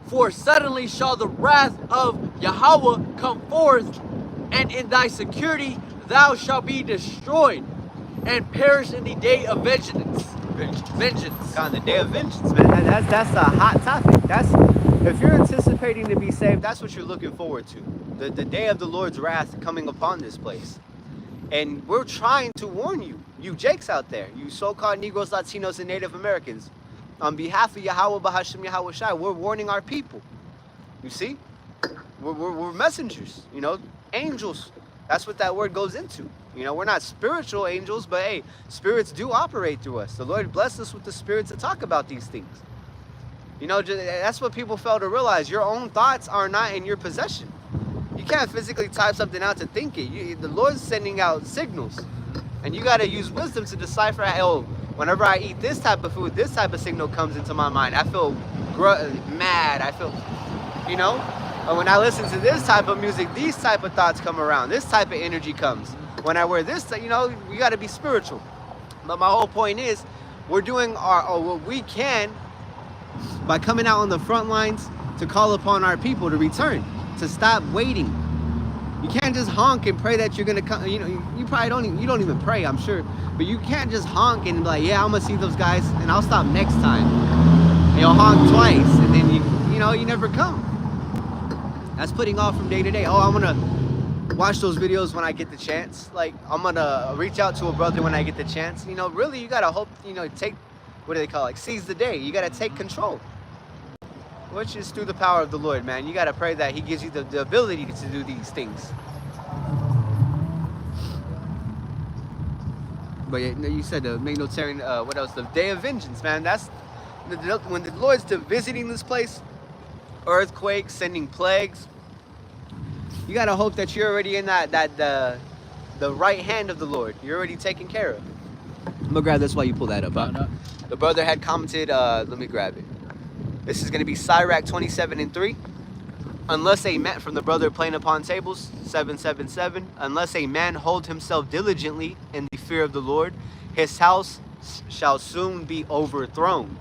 for suddenly shall the wrath of Yahweh come forth, and in thy security thou shalt be destroyed, and perish in the day of vengeance. On the day of vengeance, man. That's a hot topic. That's if you're anticipating to be saved, that's what you're looking forward to. The day of the Lord's wrath coming upon this place. And we're trying to warn you, you Jakes out there, you so-called Negroes, Latinos, and Native Americans, on behalf of Yahweh Bahasham Yahweh Shai, we're warning our people. You see? We're messengers, you know, angels. That's what that word goes into. You know, we're not spiritual angels, but hey, spirits do operate through us. The Lord blessed us with the spirits to talk about these things. You know, that's what people fail to realize. Your own thoughts are not in your possession. You can't physically type something out to think it. The Lord's sending out signals. And you got to use wisdom to decipher, oh, whenever I eat this type of food, this type of signal comes into my mind. I feel mad. I feel, you know? Or when I listen to this type of music, these type of thoughts come around. This type of energy comes. When I wear this, you know, we got to be spiritual. But my whole point is, we're doing what we can by coming out on the front lines to call upon our people to return, to stop waiting. You can't just honk and pray that you're gonna come. You know, you probably don't even pray, I'm sure. But you can't just honk and be like, yeah, I'm gonna see those guys and I'll stop next time. And you'll honk twice and then you never come. That's putting off from day to day. Oh, I'm gonna watch those videos when I get the chance. Like, I'm gonna reach out to a brother when I get the chance. You know, really, you gotta hope, take, what do they call it? Like, seize the day. You gotta take control. Which is through the power of the Lord, man. You gotta pray that He gives you the ability to do these things. But you said make no tearing. What else? The day of vengeance, man. That's when the Lord's visiting this place. Earthquakes, sending plagues. You gotta hope that you're already in the right hand of the Lord. You're already taken care of. I'm gonna grab this while you pull that up. Huh? The brother had commented. Let me grab it. This is going to be Sirach 27:3. Unless a man, from the brother playing upon tables, 777. Unless a man hold himself diligently in the fear of the Lord, his house shall soon be overthrown.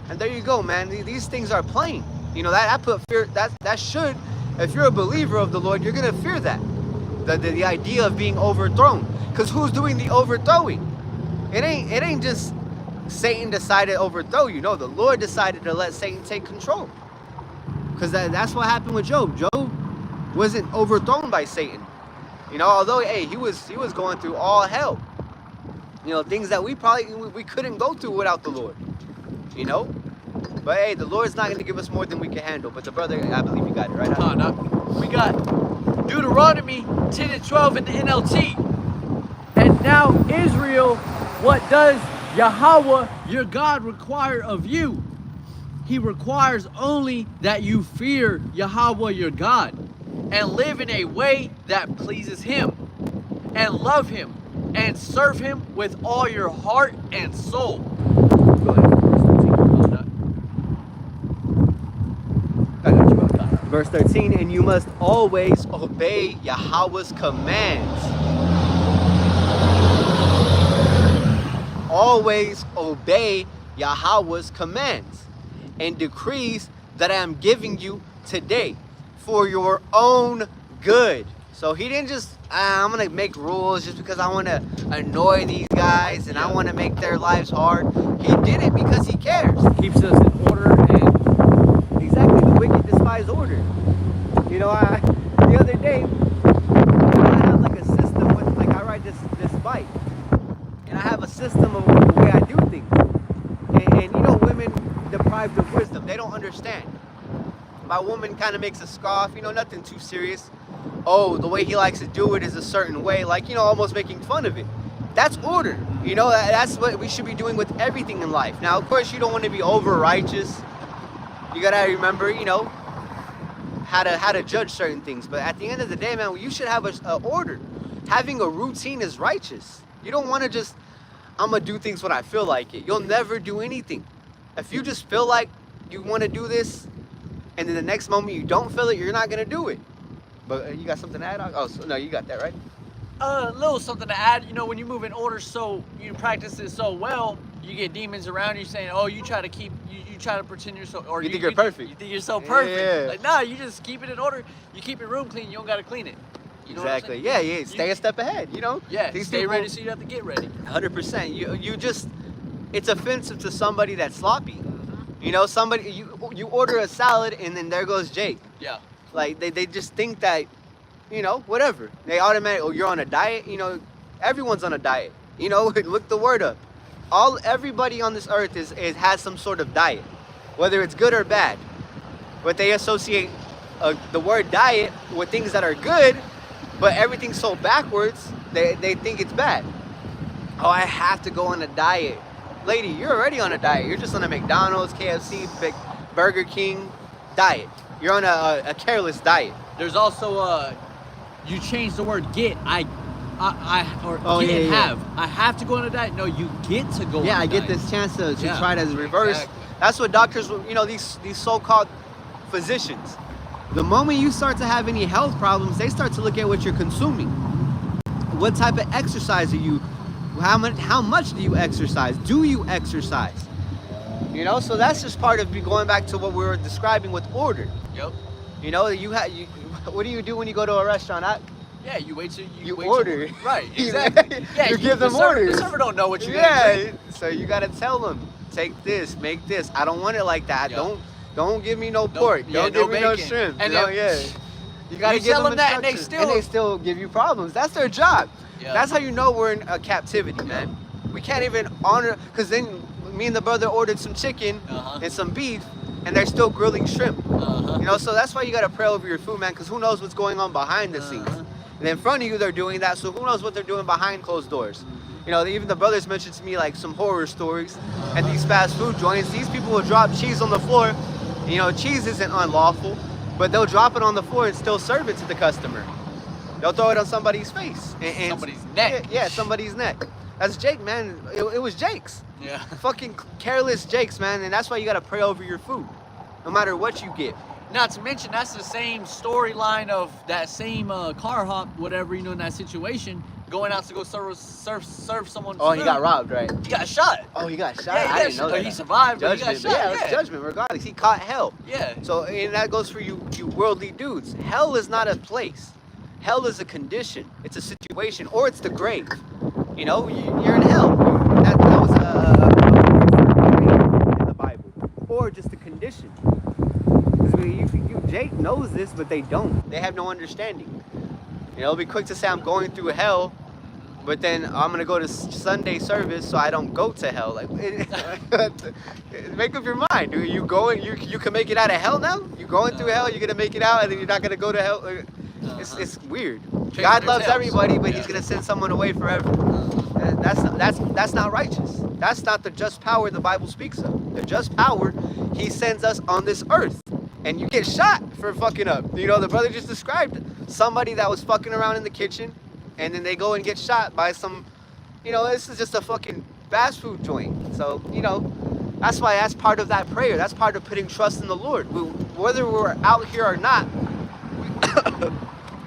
And there you go, man. These things are plain. You know, that put fear. That should, if you're a believer of the Lord, you're going to fear that. The idea of being overthrown. Because who's doing the overthrowing? It ain't just Satan decided to overthrow you. No, the Lord decided to let Satan take control. Because that's what happened with Job. Job wasn't overthrown by Satan. You know, although, hey, he was going through all hell. You know, things that we couldn't go through without the Lord. You know? But hey, the Lord's not going to give us more than we can handle. But the brother, I believe you got it, right? We got Deuteronomy 10 and 12 in the NLT. And now, Israel, what does Yahweh, your God, require of you? He requires only that you fear Yahweh, your God, and live in a way that pleases Him, and love Him, and serve Him with all your heart and soul. Go ahead. I got you. Verse 13, and you must always obey Yahweh's commands. Always obey Yahweh's commands and decrees that I am giving you today for your own good. So He didn't just, I'm going to make rules just because I want to annoy these guys and I want to make their lives hard. He did it because He cares. Keeps us in order, and exactly, the wicked despise order. You know, the other day, I have like a system with, like, I ride this bike. And I have a system system of the way I do things. And you know, women deprived of wisdom, they don't understand. My woman kind of makes a scoff, you know, nothing too serious. Oh, the way he likes to do it is a certain way, like, you know, almost making fun of it. That's order. You know, that's what we should be doing with everything in life. Now, of course, you don't want to be over righteous. You gotta remember, you know, how to judge certain things. But at the end of the day, man, you should have a order. Having a routine is righteous. You don't want to just, I'm gonna do things when I feel like it. You'll never do anything. If you just feel like you want to do this, and then the next moment you don't feel it, you're not gonna do it. But you got something to add on? Oh, so, no, you got that, right? A little something to add. You know, when you move in order, so you practice it so well, you get demons around you saying, "Oh, you try to keep, you try to pretend you're so, or you think you're perfect. You think you're so perfect." Yeah. Like, nah, you just keep it in order. You keep your room clean. You don't gotta clean it. You know Exactly. what I'm saying? Yeah. Stay a step ahead. You know. Yeah. These Stay people- ready so you have to get ready. 100%. You just, it's offensive to somebody that's sloppy. You know, somebody you order a salad and then there goes Jake. Yeah. Like they just think that, you know, whatever. They automatically, oh, you're on a diet. You know, everyone's on a diet. You know, look the word up. Everybody on this earth has some sort of diet, whether it's good or bad. But they associate the word diet with things that are good, but everything's so backwards, they think it's bad. Oh, I have to go on a diet. Lady, you're already on a diet. You're just on a McDonald's, KFC, Burger King diet. You're on a careless diet. There's also you change the word get. Oh, get yeah. have. I have to go on a diet. No, you get to go on Yeah, a I get diet. this chance to Yeah, try it as reverse. exactly. That's what doctors, you know, these so-called physicians. The moment you start to have any health problems, they start to look at what you're consuming. What type of exercise are you? How much do you exercise? Do you exercise? You know, so that's just part of going back to what we were describing with order. Yep. You know, what do you do when you go to a restaurant? Yeah, you wait till You wait order. Till, right, exactly. Yeah, You give them the server, orders. The server don't know what you're gonna drink. So you gotta tell them, take this, make this. I don't want it like that. Yeah. Don't give me no pork. yeah, Don't no give me no bacon. shrimp. And You know, then- You gotta You give tell them them that and they instructions, still- give you problems. That's their job. Yeah. That's how you know we're in a captivity, man. We can't even honor, because then me and the brother ordered some chicken Uh-huh. and some beef, and they're still grilling shrimp. Uh-huh. You know, so that's why you gotta pray over your food, man, because who knows what's going on behind the scenes. Uh-huh. And in front of you, they're doing that, so who knows what they're doing behind closed doors. You know, even the brothers mentioned to me like some horror stories at these fast food joints. These people will drop cheese on the floor. You know, cheese isn't unlawful, but they'll drop it on the floor and still serve it to the customer. They'll throw it on somebody's face. And Somebody's neck. Yeah, somebody's neck. That's Jake, man. It was Jake's. Yeah. Fucking careless Jake's, man. And that's why you gotta pray over your food, no matter what you get. Not to mention, that's the same storyline of that same car hop, whatever, you know, in that situation, going out to go serve someone. Oh, he food. got robbed, right? He got shot. Oh, he got shot. Yeah, he I got didn't know shot. that. He survived, but he Judgment. got shot. Yeah, it's judgment regardless. He caught hell. Yeah. So, and that goes for you worldly dudes. Hell is not a place. Hell is a condition. It's a situation, or it's the grave. You know, you're in hell. That was in the Bible, or just a condition. Jake knows this, but they don't. They have no understanding. You know, be quick to say I'm going through hell, but then I'm gonna go to Sunday service so I don't go to hell. Like, make up your mind. Dude. You going? You can make it out of hell now. You going through hell? You're gonna make it out, and then you're not gonna go to hell. It's weird. God their loves tails. everybody, but Yeah. He's gonna send someone away forever. That's not righteous. That's not the just power the Bible speaks of. The just power He sends us on this earth. And you get shot for fucking up. You know, the brother just described somebody that was fucking around in the kitchen, and then they go and get shot by some, you know, this is just a fucking fast food joint. So, you know, that's why that's part of that prayer. That's part of putting trust in the Lord. Whether we're out here or not,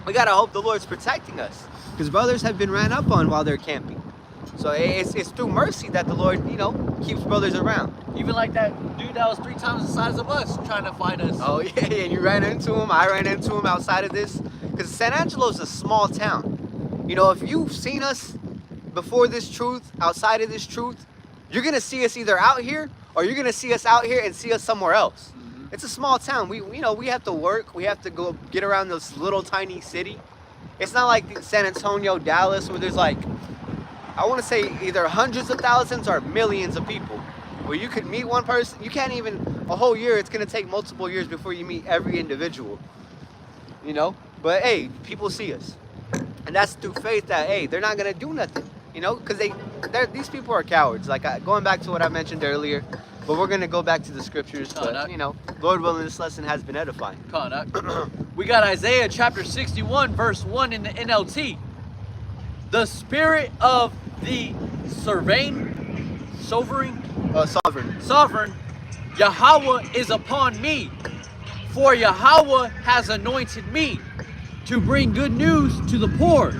we gotta hope the Lord's protecting us. Because brothers have been ran up on while they're camping. So it's through mercy that the Lord, you know, keeps brothers around. Even like that dude that was 3 times the size of us trying to fight us. Oh yeah, and you ran into him. I ran into him outside of this. Because San Angelo is a small town. You know, if you've seen us before this truth, outside of this truth, you're gonna see us either out here or you're gonna see us out here and see us somewhere else. It's a small town. We have to work. We have to go get around this little tiny city. It's not like San Antonio, Dallas, where there's like I want to say either hundreds of thousands or millions of people. Where you could meet one person, you can't even, a whole year, it's going to take multiple years before you meet every individual. You know? But hey, people see us. And that's through faith that, hey, they're not going to do nothing. You know? Because these people are cowards. Like, going back to what I mentioned earlier. But we're going to go back to the scriptures. But, you know, Lord willing, this lesson has been edifying. We got Isaiah chapter 61, verse 1 in the NLT. The spirit of the sovereign, Yahweh is upon me. For Yahweh has anointed me to bring good news to the poor.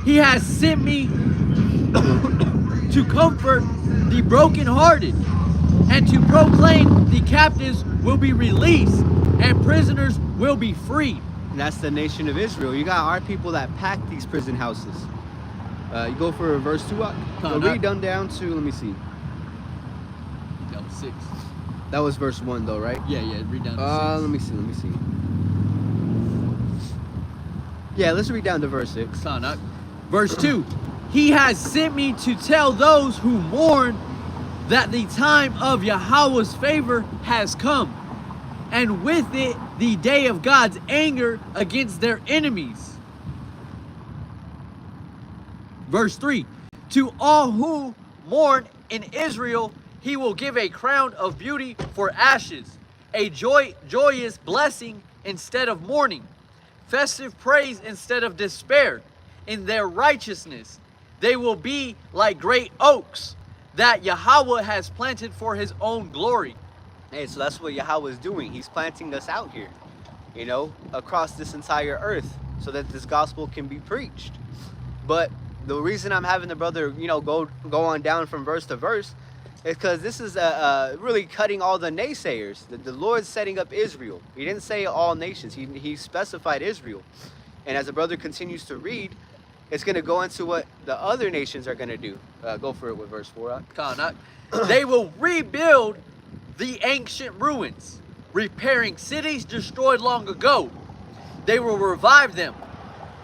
He has sent me to comfort the brokenhearted and to proclaim the captives will be released and prisoners will be freed. And that's the nation of Israel. You got our people that pack these prison houses. You go for verse 2. Read down to, let me see. Down to 6. That was verse 1 though, right? Yeah, read down to 6. Let me see. Yeah, let's read down to verse 6. Verse 2. He has sent me to tell those who mourn that the time of Yahweh's favor has come, and with it the day of God's anger against their enemies. Verse 3. To all who mourn in Israel, he will give a crown of beauty for ashes, a joyous blessing instead of mourning, festive praise instead of despair. In their righteousness, they will be like great oaks that Yahweh has planted for his own glory. Hey, so that's what Yahweh is doing. He's planting us out here, you know, across this entire earth so that this gospel can be preached. But the reason I'm having the brother, you know, go on down from verse to verse is because this is really cutting all the naysayers. The Lord's setting up Israel. He didn't say all nations. He specified Israel. And as the brother continues to read, it's going to go into what the other nations are going to do. Go for it with verse 4. They will rebuild the ancient ruins, repairing cities destroyed long ago. They will revive them,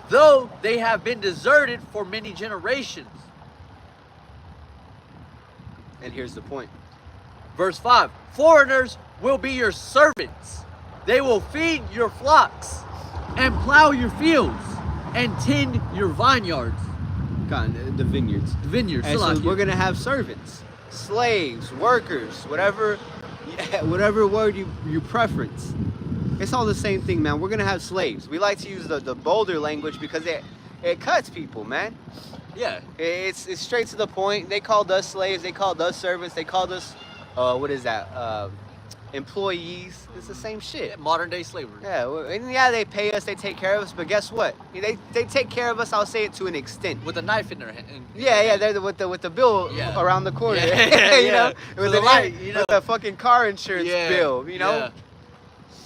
though they have been deserted for many generations. And here's the point. Verse 5. Foreigners will be your servants. They will feed your flocks and plow your fields and tend your vineyards. The vineyards. The vineyards. And so we're going to have servants, slaves, workers, whatever word you preference. It's all the same thing, man. We're going to have slaves. We like to use the bolder language because it cuts people, man. Yeah. It's straight to the point. They called us slaves. They called us servants. They called us, employees. It's the same shit. Yeah, modern day slavery. Yeah, and yeah, they pay us. They take care of us. But guess what? They take care of us. I'll say it to an extent. With a knife in their hand. Yeah. They're with the bill around the corner. You know, with the light. You know, with the fucking car insurance bill. You know. Yeah.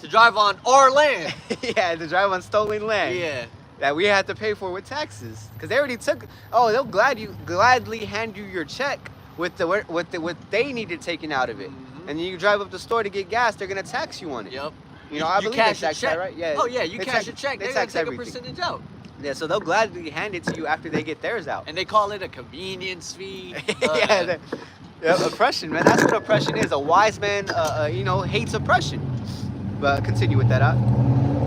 To drive on our land. Yeah, to drive on stolen land. Yeah. That we had to pay for with taxes, because they already took. Oh, they'll gladly hand you your check with what they needed taken out of it, and then you drive up the store to get gas. They're gonna tax you on it. Yep. You know, I believe they tax that, right? Yeah. Oh yeah, you cash a check. They're gonna take everything. a percentage out. Yeah, so they'll gladly hand it to you after they get theirs out. And they call it a convenience fee. Yeah, oppression, man. That's what oppression is. A wise man, hates oppression. But continue with that.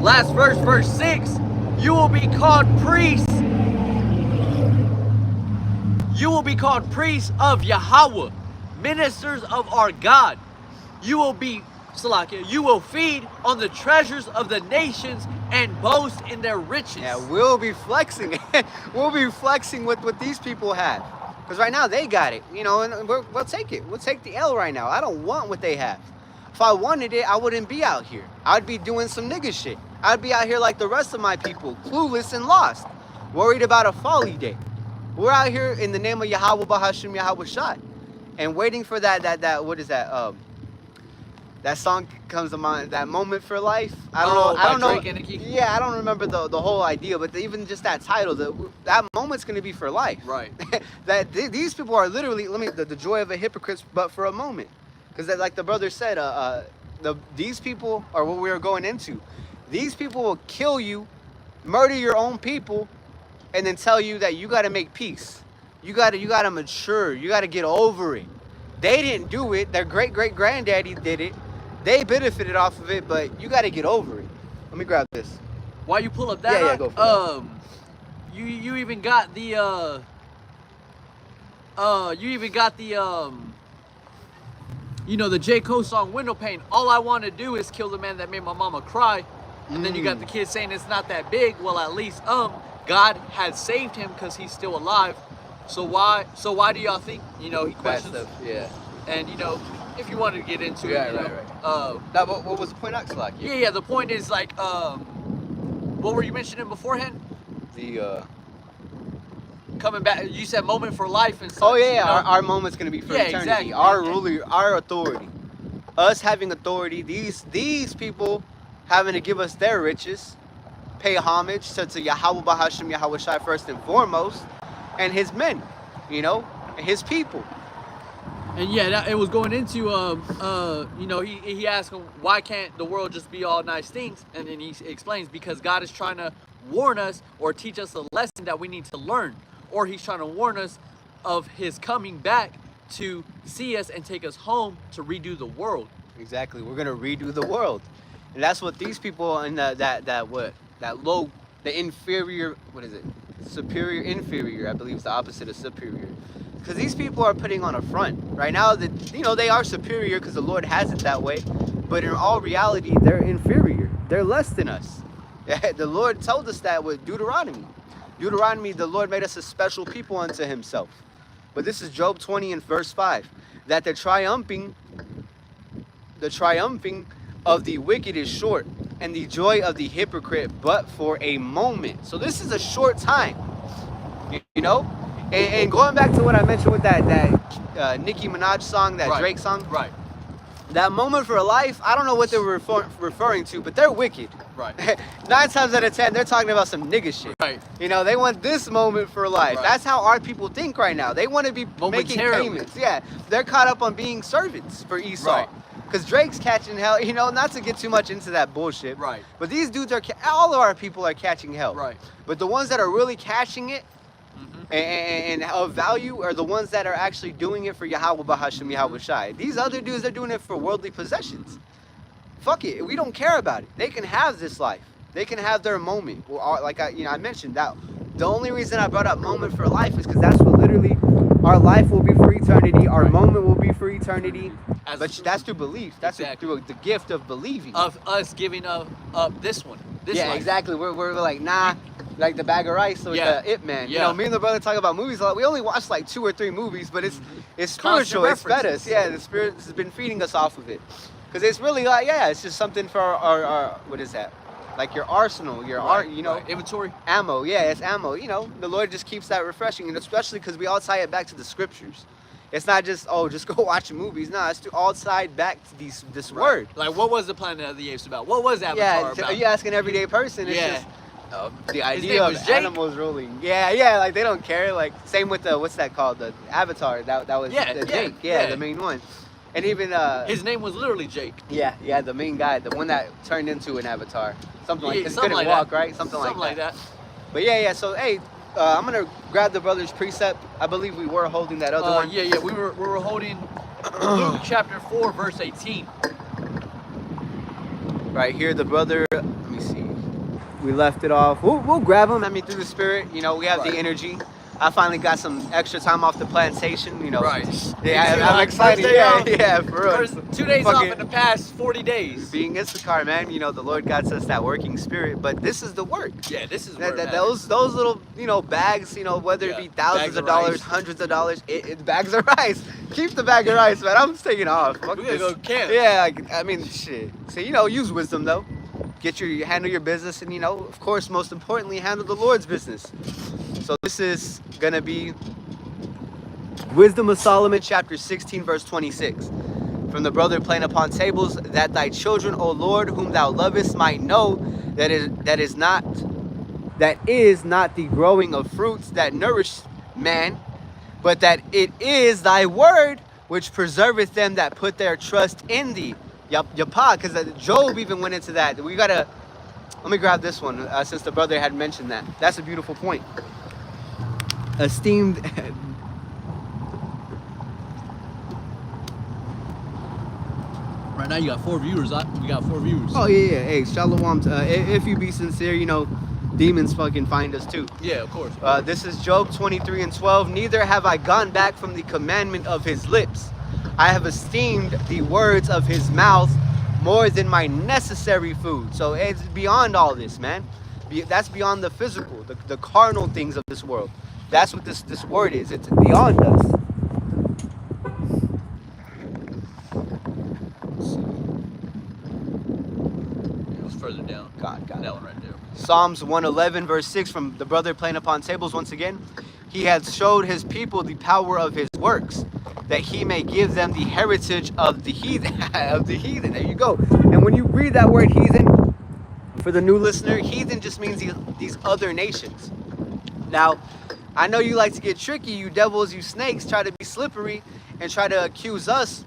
Last verse, verse 6. You will be called priests. You will be called priests of Yahweh, ministers of our God. You will be, Salakia, you will feed on the treasures of the nations and boast in their riches. Yeah, we'll be flexing. We'll be flexing with what these people have. Because right now they got it, and we'll take it. We'll take the L right now. I don't want what they have. If I wanted it, I wouldn't be out here. I'd be doing some nigga shit. I'd be out here like the rest of my people, clueless and lost, worried about a folly day. We're out here in the name of Yahweh Bahashim Yahweh Shai, and waiting for that what is that? That song comes to mind, that moment for life. I don't know. Yeah, I don't remember the whole idea, but even just that title, that moment's gonna be for life. Right. These people are literally, the joy of a hypocrite, but for a moment. Because like the brother said, these people are what we're going into. These people will kill you, murder your own people, and then tell you that you got to make peace. You gotta mature. You gotta get over it. They didn't do it. Their great-great-granddaddy did it. They benefited off of it, but you gotta get over it. Let me grab this. While you pull up that, Yeah, go for you even got the the J. Cole song Window Pane. All I want to do is kill the man that made my mama cry. And then you got the kid saying it's not that big. Well, at least God had saved him because he's still alive. So why do y'all think he questions? Yeah. And if you wanted to get into Yeah, it, right. Now, what was the point, Axel? Yeah. The point is like, what were you mentioning beforehand? The Coming back, you said moment for life and such. Oh yeah, our moment's gonna be for eternity. Exactly. Our ruler, our authority, us having authority. These people having to give us their riches, pay homage to Yahweh Bahashim Yahweh Shai first and foremost, and his men, and his people. And yeah, it was going into he asked him, why can't the world just be all nice things? And then he explains, because God is trying to warn us or teach us a lesson that we need to learn, or he's trying to warn us of his coming back to see us and take us home to redo the world. Exactly, we're gonna redo the world, and that's what these people in the inferior, what is it? Superior, inferior, I believe is the opposite of superior. Because these people are putting on a front right now that they are superior because the Lord has it that way, but in all reality they're inferior. They're less than us. The Lord told us that with Deuteronomy. The Lord made us a special people unto himself. But this is Job 20 and verse 5, that the triumphing of the wicked is short, and the joy of the hypocrite but for a moment. So this is a short time, And going back to what I mentioned with that Nicki Minaj song, that Right. Drake song, Right. that moment for life, I don't know what they were referring to, but they're wicked. Right. 9 times out of 10, they're talking about some nigga shit. Right. They want this moment for life. Right. That's how our people think right now. They want to be making Momentarily. payments. Yeah, they're caught up on being servants for Esau. Right. Because Drake's catching hell, not to get too much into that bullshit. Right. But these dudes all of our people are catching hell. Right. But the ones that are really catching it, and of value are the ones that are actually doing it for Yahweh Bahashim Yahweh Shai. These other dudes are doing it for worldly possessions. Fuck it, we don't care about it. They can have this life. They can have their moment. Like I mentioned that. The only reason I brought up moment for life is because that's what literally our life will be for eternity. Our moment will be for eternity. But that's through belief. That's through the gift of believing. Of us giving up this one. This yeah, life. exactly. We're like, nah. Like the bag of rice with the It Man. Yeah. Me and the brother talk about movies a lot. We only watched like 2 or 3 movies, but it's Constant spiritual. It's fed us. references. Yeah, the Spirit has been feeding us off of it. Because it's really like, it's just something for our what is that? Like your arsenal, your inventory. Ammo. Yeah, it's ammo. The Lord just keeps that refreshing, and especially because we all tie it back to the scriptures. It's not just just go watch movies. No, it's to all tied back to this word. Like, what was the Planet of the Apes about? What was Avatar about? You ask an everyday person. It's just the idea name was of Jake. animals ruling. Yeah, like they don't care. Like same with the what's that called? The Avatar. That was Jake. Yeah, the main one. And even his name was literally Jake. Yeah, the main guy, the one that turned into an avatar. Something like because he something couldn't like walk, that. right? Something like that. But yeah. So hey, I'm gonna grab the brother's precept. I believe we were holding that other one. Yeah. We were holding Luke chapter 4 verse 18. Right here, the brother. Let me see. We left it off. We'll grab him. Through the Spirit. We have the energy. I finally got some extra time off the plantation. Right. Yeah, I'm excited. Yeah, for real. First 2 days off in the past 40 days. Being Issachar, man, the Lord got us that working spirit. But this is the work. Yeah, this is where those little bags, whether it be thousands of dollars, hundreds of dollars, bags of rice. Keep the bag of rice, man. I'm staying off. Fuck We're gonna this. go camp. Yeah, shit. So use wisdom though. Handle your business, and of course, most importantly, handle the Lord's business. So this is gonna be Wisdom of Solomon, chapter 16, verse 26. From the brother playing upon tables, that thy children, O Lord, whom thou lovest, might know that is not the growing of fruits that nourish man, but that it is thy word which preserveth them that put their trust in thee. Yapa, because Job even went into that. Let me grab this one since the brother had mentioned that. That's a beautiful point. Esteemed Right now you got 4 viewers. We got 4 viewers. Oh yeah. Hey, shalom. If you be sincere, you know, demons fucking find us too. Yeah, of course. This is Job 23:12. Neither have I gone back from the commandment of his lips. I have esteemed the words of his mouth more than my necessary food. So it's beyond all this, man. That's beyond the physical, the carnal things of this world. That's what this word is. It's beyond us. It was further down. God. That one right there. Psalms 111 verse 6 from the brother playing upon tables once again. He hath showed his people the power of his works, that he may give them the heritage of the heathen. Of the heathen. There you go. And when you read that word heathen, for the new listener, heathen just means these other nations. Now, I know you like to get tricky, you devils, you snakes, try to be slippery and try to accuse us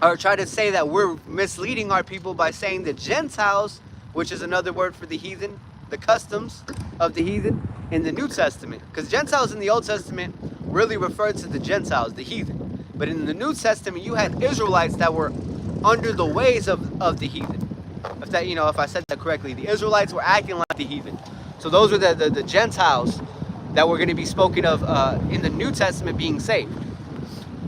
or try to say that we're misleading our people by saying the Gentiles, which is another word for the heathen, the customs of the heathen in the New Testament. Because Gentiles in the Old Testament really referred to the Gentiles, the heathen. But in the New Testament, you had Israelites that were under the ways of the heathen. If that, if I said that correctly, the Israelites were acting like the heathen. So those were the Gentiles that were going to be spoken of in the New Testament being saved.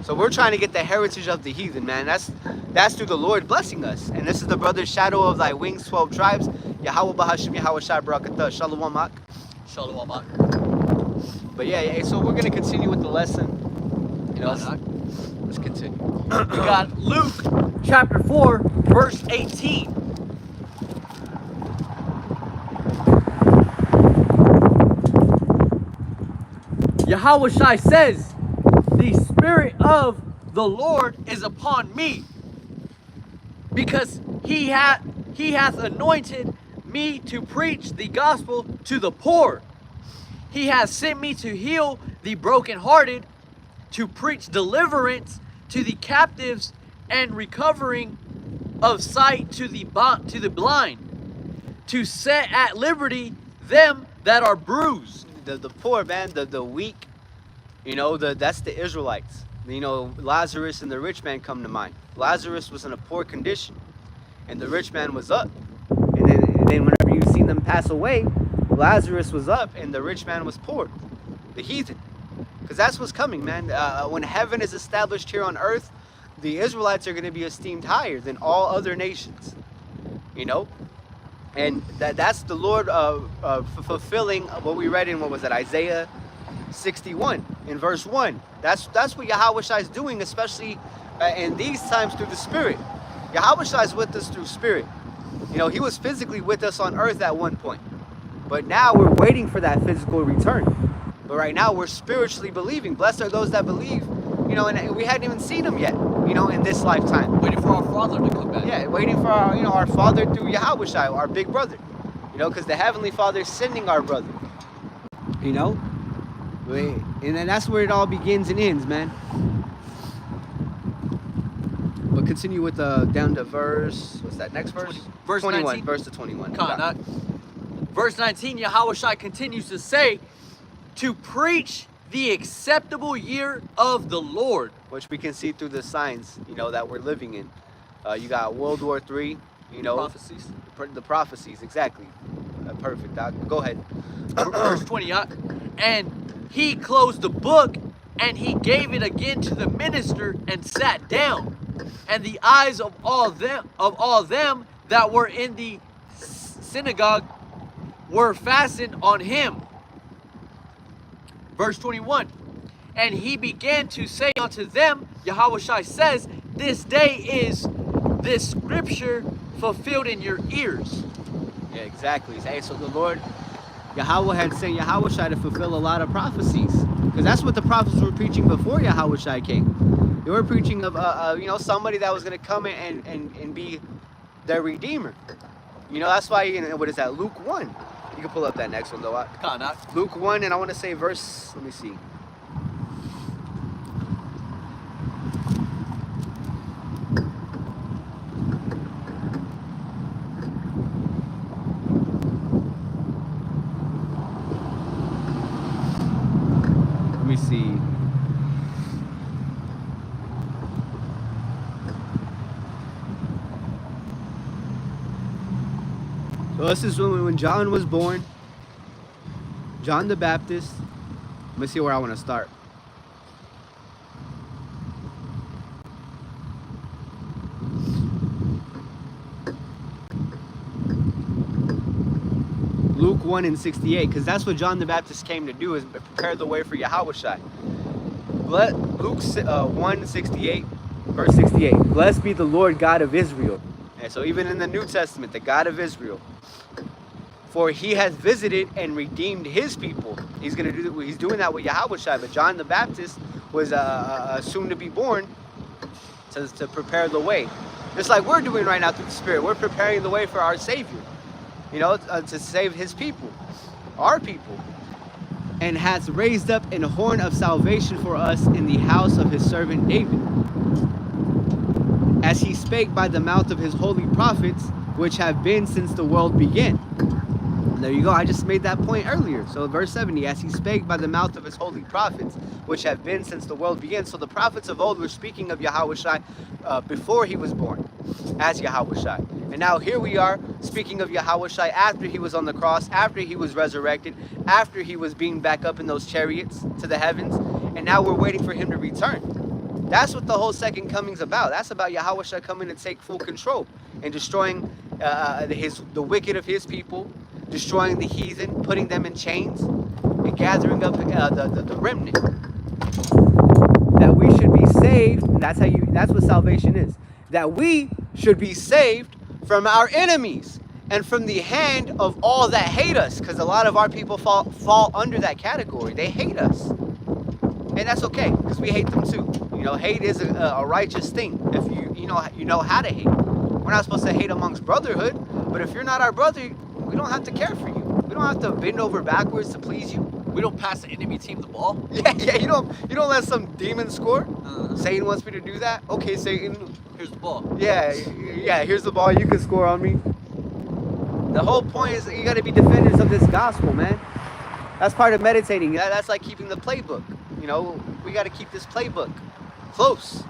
So we're trying to get the heritage of the heathen, man. That's through the Lord blessing us. And this is the brother shadow of thy wings, 12 tribes. Yahweh Bahashim Yahweh Shai Barakatah. Shalom Mak. Shalom, Mak. But yeah, so we're going to continue with the lesson. Let's continue. We got Luke chapter 4, verse 18. Yahweh Shai says, the Spirit of the Lord is upon me, because he hath anointed me to preach the gospel to the poor. He hath sent me to heal the brokenhearted, to preach deliverance to the captives, and recovering of sight to the blind, to set at liberty them that are bruised. The poor, man, the weak, that's the Israelites. Lazarus and the rich man come to mind. Lazarus was in a poor condition, and the rich man was up. And then whenever you've seen them pass away, Lazarus was up and the rich man was poor. The heathen. Because that's what's coming, man. When heaven is established here on earth, the Israelites are going to be esteemed higher than all other nations. And that's the Lord fulfilling what we read in, Isaiah 61 in verse 1. That's what Yahweh Shai is doing, especially in these times through the Spirit. Yahweh Shai is with us through Spirit. He was physically with us on earth at one point. But now we're waiting for that physical return. But right now we're spiritually believing. Blessed are those that believe, and we hadn't even seen him yet, in this lifetime. Waiting for our Father to come back. Yeah, waiting for our, our Father through Yahweh Shai, our big brother. Because the Heavenly Father is sending our brother. And then that's where it all begins and ends, man. But continue with down to verse, what's that, next verse? Verse 21, 19. verse to 21. Verse 19, Yahweh Shai continues to say, to preach the acceptable year of the Lord. Which we can see through the signs, that we're living in. You got World War III, Prophecies. The prophecies, exactly. Perfect, Doc. Go ahead. Verse 20, and he closed the book, and he gave it again to the minister, and sat down. And the eyes of all them that were in the synagogue were fastened on him. Verse 21, and he began to say unto them, Yahweh Shai says, this day is this scripture fulfilled in your ears. Yeah, exactly. Hey, so the Lord, Yahweh had sent Yahweh Shai to fulfill a lot of prophecies. Because that's what the prophets were preaching before Yahweh Shai came. They were preaching of, somebody that was going to come and be their redeemer. That's why, what is that, Luke 1. You can pull up that next one, though. Luke 1, and I want to say verse, let me see. Let me see. So this is when John was born. John the Baptist. Let me see where I want to start. Luke 1 and 68, because that's what John the Baptist came to do, is prepare the way for Yahushua. Luke 1, 68, verse 68. Blessed be the Lord God of Israel. And so even in the New Testament, the God of Israel. For he has visited and redeemed his people. He's doing that with Yahushua. But John the Baptist was soon to be born to prepare the way. Just like we're doing right now through the Spirit. We're preparing the way for our Savior. You know, to save his people, our people. And hath raised up an horn of salvation for us in the house of his servant David, as he spake by the mouth of his holy prophets, which have been since the world began. And there you go, I just made that point earlier. So verse 70, as he spake by the mouth of his holy prophets, which have been since the world began. So the prophets of old were speaking of Yahushua before he was born, as Yahushua. And now here we are speaking of Yahushua after he was on the cross, after he was resurrected, after he was being back up in those chariots to the heavens, and now we're waiting for him to return. That's what the whole second coming's about. That's about Yahushua coming to take full control and destroying the wicked of his people, destroying the heathen, putting them in chains, and gathering up the remnant. That we should be saved, and that's what salvation is. That we should be saved from our enemies and from the hand of all that hate us, because a lot of our people fall under that category. They hate us, and that's okay, because we hate them too. You know, hate is a righteous thing if you know how to hate. We're not supposed to hate amongst brotherhood, but if you're not our brother, we don't have to care for you. We don't have to bend over backwards to please you. We don't pass the enemy team the ball. Yeah. You don't let some demon score. Satan wants me to do that. Okay, Satan. Here's the ball. Yeah. Here's the ball. You can score on me. The whole point is that you got to be defenders of this gospel, man. That's part of meditating. That's like keeping the playbook. You know, we got to keep this playbook close.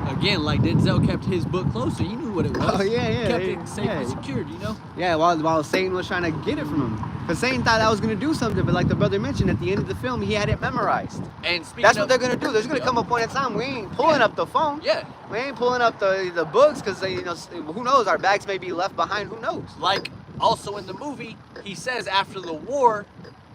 Again, like Denzel kept his book close, so you knew what it was. Oh, yeah. Kept it safe and secured, you know? Yeah, while Satan was trying to get it from him. Because Satan thought I was going to do something, but like the brother mentioned, at the end of the film, he had it memorized. And that's what they're going to do. There's going to come a point in time we ain't pulling up the phone. Yeah. We ain't pulling up the books, because, who knows? Our bags may be left behind. Who knows? Like, also in the movie, he says after the war,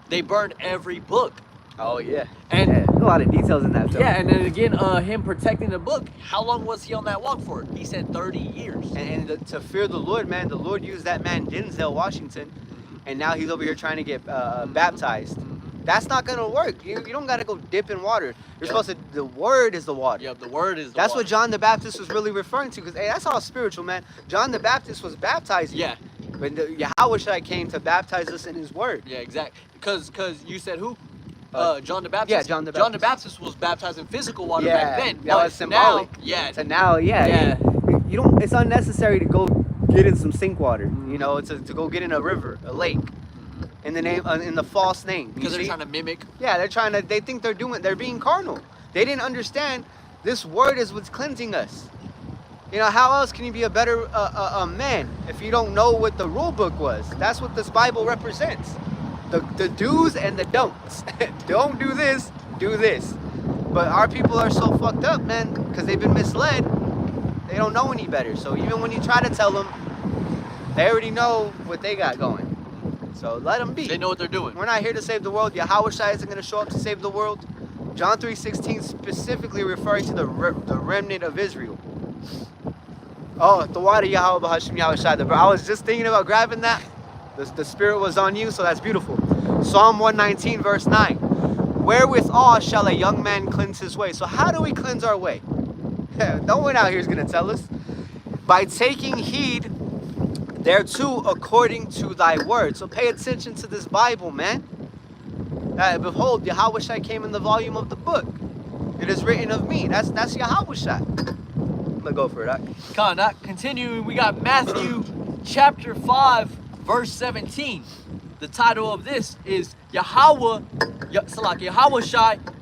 they burned every book. Oh, yeah. And a lot of details in that film. Yeah, and then again, him protecting the book. How long was he on that walk for? He said 30 years. And to fear the Lord, man, the Lord used that man, Denzel Washington, and now he's over here trying to get baptized. That's not going to work. You don't got to go dip in water. You're supposed to, the word is the water. Yeah, the word is the That's water. what John the Baptist was really referring to, because, hey, that's all spiritual, man. John the Baptist was baptizing. Yeah. But Yahushua came to baptize us in his word. Yeah, exactly. Because you said who? John the Baptist. Yeah, John the Baptist. John the Baptist was baptized in physical water back then. That was symbolic. Now, You don't. It's unnecessary to go get in some sink water. You know, to go get in a river, a lake, in the name, in the false name. Because they're trying to mimic. Yeah, they think they're being carnal. They didn't understand this word is what's cleansing us. You know, how else can you be a better man if you don't know what the rule book was? That's what this Bible represents. The do's and the don'ts. Don't do this, do this. But our people are so fucked up, man, because they've been misled. They don't know any better. So even when you try to tell them, they already know what they got going. So let them be. They know what they're doing. We're not here to save the world. Yahushua isn't going to show up to save the world. John 3:16 specifically referring to the remnant of Israel. Oh, the water Yahweh Bahashim Yahushua. I was just thinking about grabbing that. The Spirit was on you, so that's beautiful. Psalm 119, verse 9. Wherewithal shall a young man cleanse his way? So how do we cleanse our way? No one out here is going to tell us. By taking heed thereto according to thy word. So pay attention to this Bible, man. Behold, Yahushua came in the volume of the book. It is written of me. That's Yahushua. I'm going to go for it. Continuing, we got Matthew chapter 5. Verse 17, the title of this is Yahushua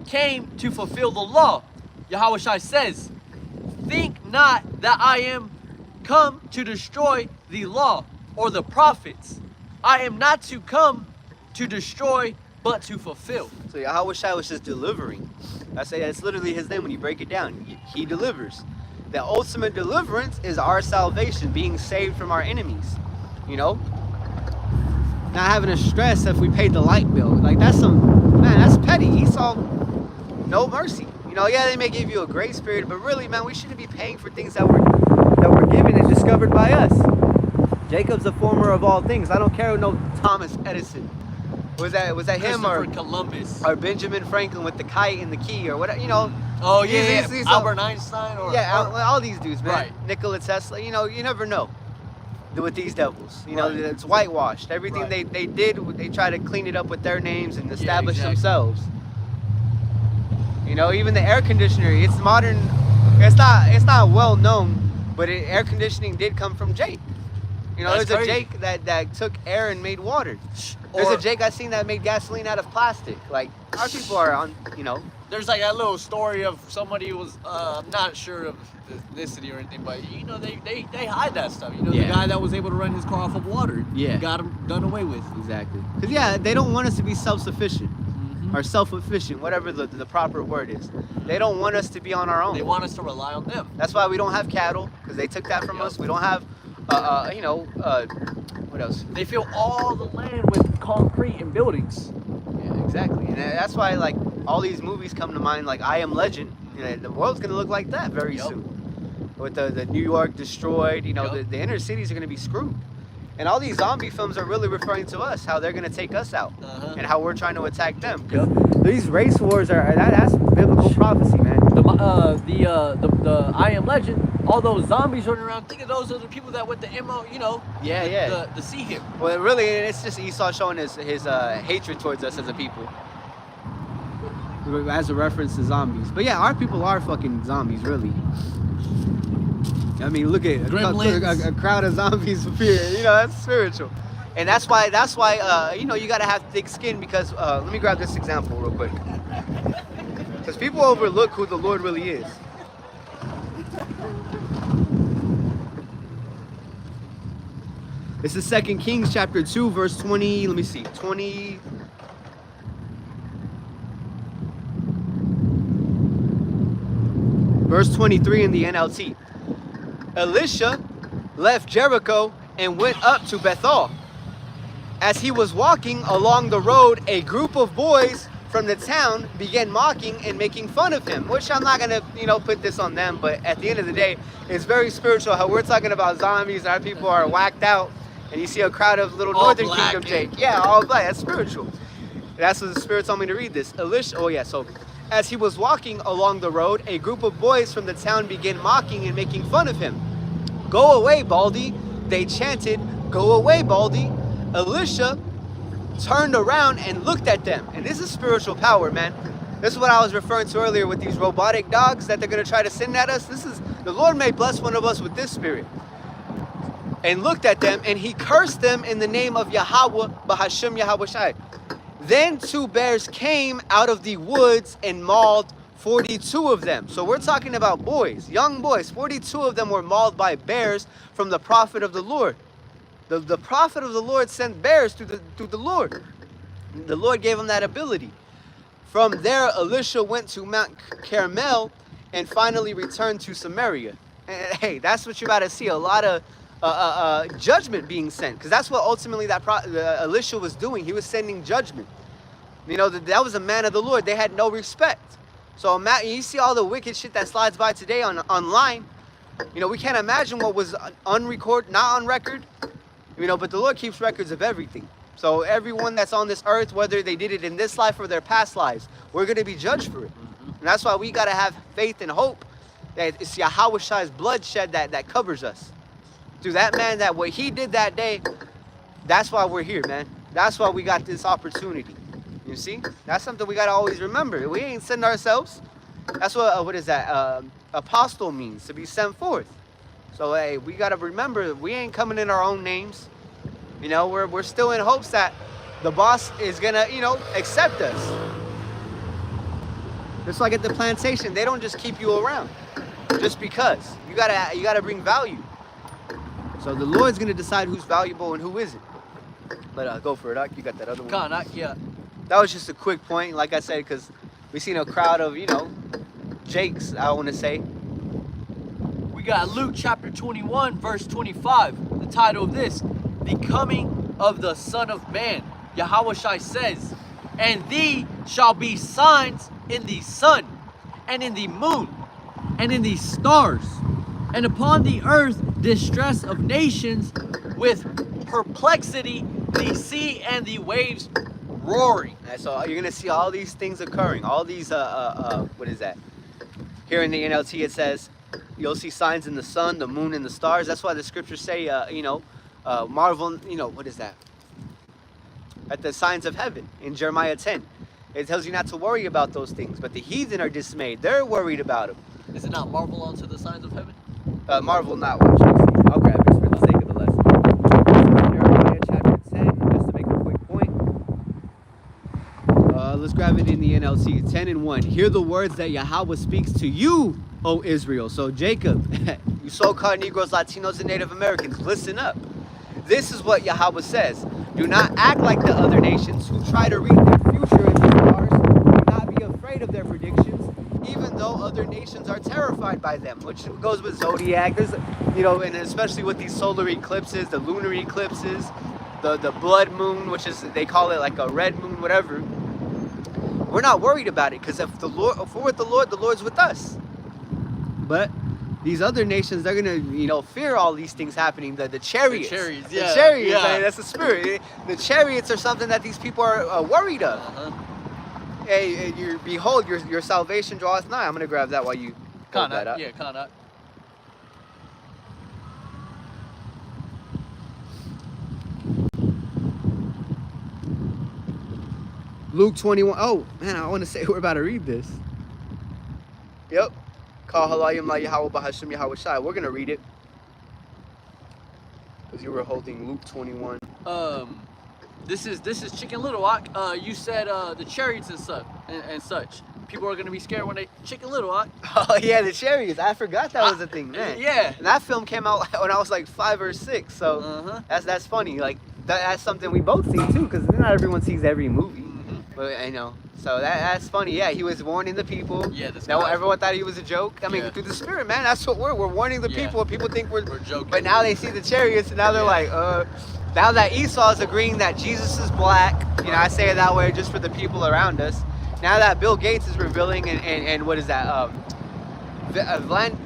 came to fulfill the law. Yahushua says, think not that I am come to destroy the law. or the prophets. I am not to come to destroy, but to fulfill. So Yahweh Shai was just delivering. I say that's literally his name when you break it down. He delivers. The ultimate deliverance is our salvation, being saved from our enemies. You know? Not having to stress if we paid the light bill. Like that's that's petty. Esau, no mercy. You know, yeah, they may give you a grace period, but really, man, we shouldn't be paying for things that were given and discovered by us. Jacob's the former of all things. I don't care no Thomas Edison. Was that him or Columbus or Benjamin Franklin with the kite and the key or whatever? You know. Oh yeah, these Albert Einstein or all these dudes, man. Right. Nikola Tesla. You know, you never know with these devils. You know, it's whitewashed. Everything they did, they try to clean it up with their names and establish themselves. You know, even the air conditioner, it's modern. It's not well known, but air conditioning did come from Jake. You know, That's there's crazy. a Jake that took air and made water. There's a Jake I seen that made gasoline out of plastic. Like, our people are on, you know. There's like that little story of somebody who was, I'm not sure of ethnicity or anything, but you know, they hide that stuff. You know, the guy that was able to run his car off of water, got him done away with. Exactly. Because, they don't want us to be self-sufficient or self-efficient, whatever the proper word is. They don't want us to be on our own. They want us to rely on them. That's why we don't have cattle, because they took that from us. We don't have, what else? They fill all the land with concrete and buildings. Yeah, exactly. And that's why, like, all these movies come to mind, like I Am Legend. You know, the world's going to look like that very soon. With the New York destroyed, you know, the inner cities are going to be screwed. And all these zombie films are really referring to us, how they're going to take us out, and how we're trying to attack them. These race wars that's biblical prophecy, man. The I Am Legend, all those zombies running around. Think of those are the people that went to the see him. Well, really, it's just Esau showing his hatred towards us as a people, as a reference to zombies. But yeah, our people are fucking zombies, really. I mean, look at a crowd of zombies appear. You know, that's spiritual, and that's why you know, you gotta have thick skin, because let me grab this example real quick, because people overlook who the Lord really is. This is 2 Kings chapter 2, verse 20. Let me see, 20. Verse 23 in the NLT. Elisha left Jericho and went up to Bethel. As he was walking along the road, a group of boys from the town began mocking and making fun of him, which I'm not gonna, you know, put this on them, but at the end of the day, it's very spiritual how we're talking about zombies and our people are whacked out, and you see a crowd of little Northern Kingdom Jake. Yeah, all black. That's spiritual. That's what the Spirit told me to read this. So as he was walking along the road, a group of boys from the town began mocking and making fun of him. "Go away, Baldy," they chanted. "Go away, Baldy." Elisha turned around and looked at them. And this is spiritual power, man. This is what I was referring to earlier with these robotic dogs that they're going to try to send at us. The Lord may bless one of us with this spirit. And looked at them, and he cursed them in the name of Yahweh, Bahashem Yahweh Shai. Then 2 bears came out of the woods and mauled 42 of them. So we're talking about boys, young boys. 42 of them were mauled by bears from the prophet of the Lord. The prophet of the Lord sent bears to the Lord. The Lord gave him that ability. From there, Elisha went to Mount Carmel and finally returned to Samaria. And hey, that's what you're about to see. A lot of judgment being sent, because that's what ultimately Elisha was doing. He was sending judgment. You know, that was a man of the Lord. They had no respect. So you see all the wicked shit that slides by today online. You know, we can't imagine what was not on record. You know, but the Lord keeps records of everything. So everyone that's on this earth, whether they did it in this life or their past lives, we're going to be judged for it. And that's why we got to have faith and hope that it's Yahweh Shai's bloodshed that covers us. Through that man, that what he did that day, that's why we're here, man. That's why we got this opportunity. You see? That's something we got to always remember. We ain't sent ourselves. That's what is that? Apostle means, to be sent forth. So, hey, we got to remember, we ain't coming in our own names. You know, we're still in hopes that the boss is going to, you know, accept us. Just like at the plantation, they don't just keep you around just because. You gotta bring value. So the Lord's gonna decide who's valuable and who isn't. But go for it, Ak. You got that other one. Con, yeah. That was just a quick point, like I said, because we seen a crowd of, you know, Jakes, I want to say. We got Luke chapter 21, verse 25. The title of this, The Coming of the Son of Man. Yahushua says, and thee shall be signs in the sun, and in the moon, and in the stars, and upon the earth distress of nations, with perplexity, the sea and the waves roaring. And so you're gonna see all these things occurring. All these what is that? Here in the NLT it says, you'll see signs in the sun, the moon, and the stars. That's why the scriptures say, you know, marvel. You know, what is that? At the signs of heaven in Jeremiah 10, it tells you not to worry about those things. But the heathen are dismayed. They're worried about them. Is it not marvel unto the signs of heaven? Marvel not what you see. I'll grab it for the sake of the lesson. Jeremiah chapter 10, just to make a quick point. Let's grab it in the NLT. 10 and 1. Hear the words that Yahweh speaks to you, O Israel. So Jacob, you so-called Negroes, Latinos, and Native Americans, listen up. This is what Yahweh says. Do not act like the other nations who try to read their future in the stars. Do not be afraid of their predictions, even though other nations are terrified by them, which goes with zodiac. There's, you know, and especially with these solar eclipses, the lunar eclipses, the blood moon, which is, they call it like a red moon, whatever. We're not worried about it, because if we're with the Lord's with us. But these other nations, they're gonna, you know, fear all these things happening. The chariots, yeah, the chariots, yeah. man, that's the spirit. The chariots are something that these people are worried of. Hey, behold, your salvation draweth nigh. I'm gonna grab that while you hold that up. Yeah, Kana. Luke 21. Oh man, I want to say we're about to read this. Yep. Call halayim la Yahweh b'Hashem Yahweh Shai. We're gonna read it because you were holding Luke 21. This is Chicken Little. Ak. You said the chariots and such. People are gonna be scared when they Chicken Little. Ak. Oh yeah, the chariots. I forgot that was a thing, man. Yeah. And that film came out when I was like 5 or 6. So that's funny. Like that's something we both see too, because not everyone sees every movie. But I know. So that's funny. Yeah, he was warning the people. Yeah, this no, guy. everyone thought he was a joke. I mean, Yeah. through the spirit, man. That's what we're warning the people. People think we're joking. But now they see the chariots, and now they're like, now that Esau is agreeing that Jesus is black. You know, I say it that way just for the people around us. Now that Bill Gates is revealing, and what is that? Vladimir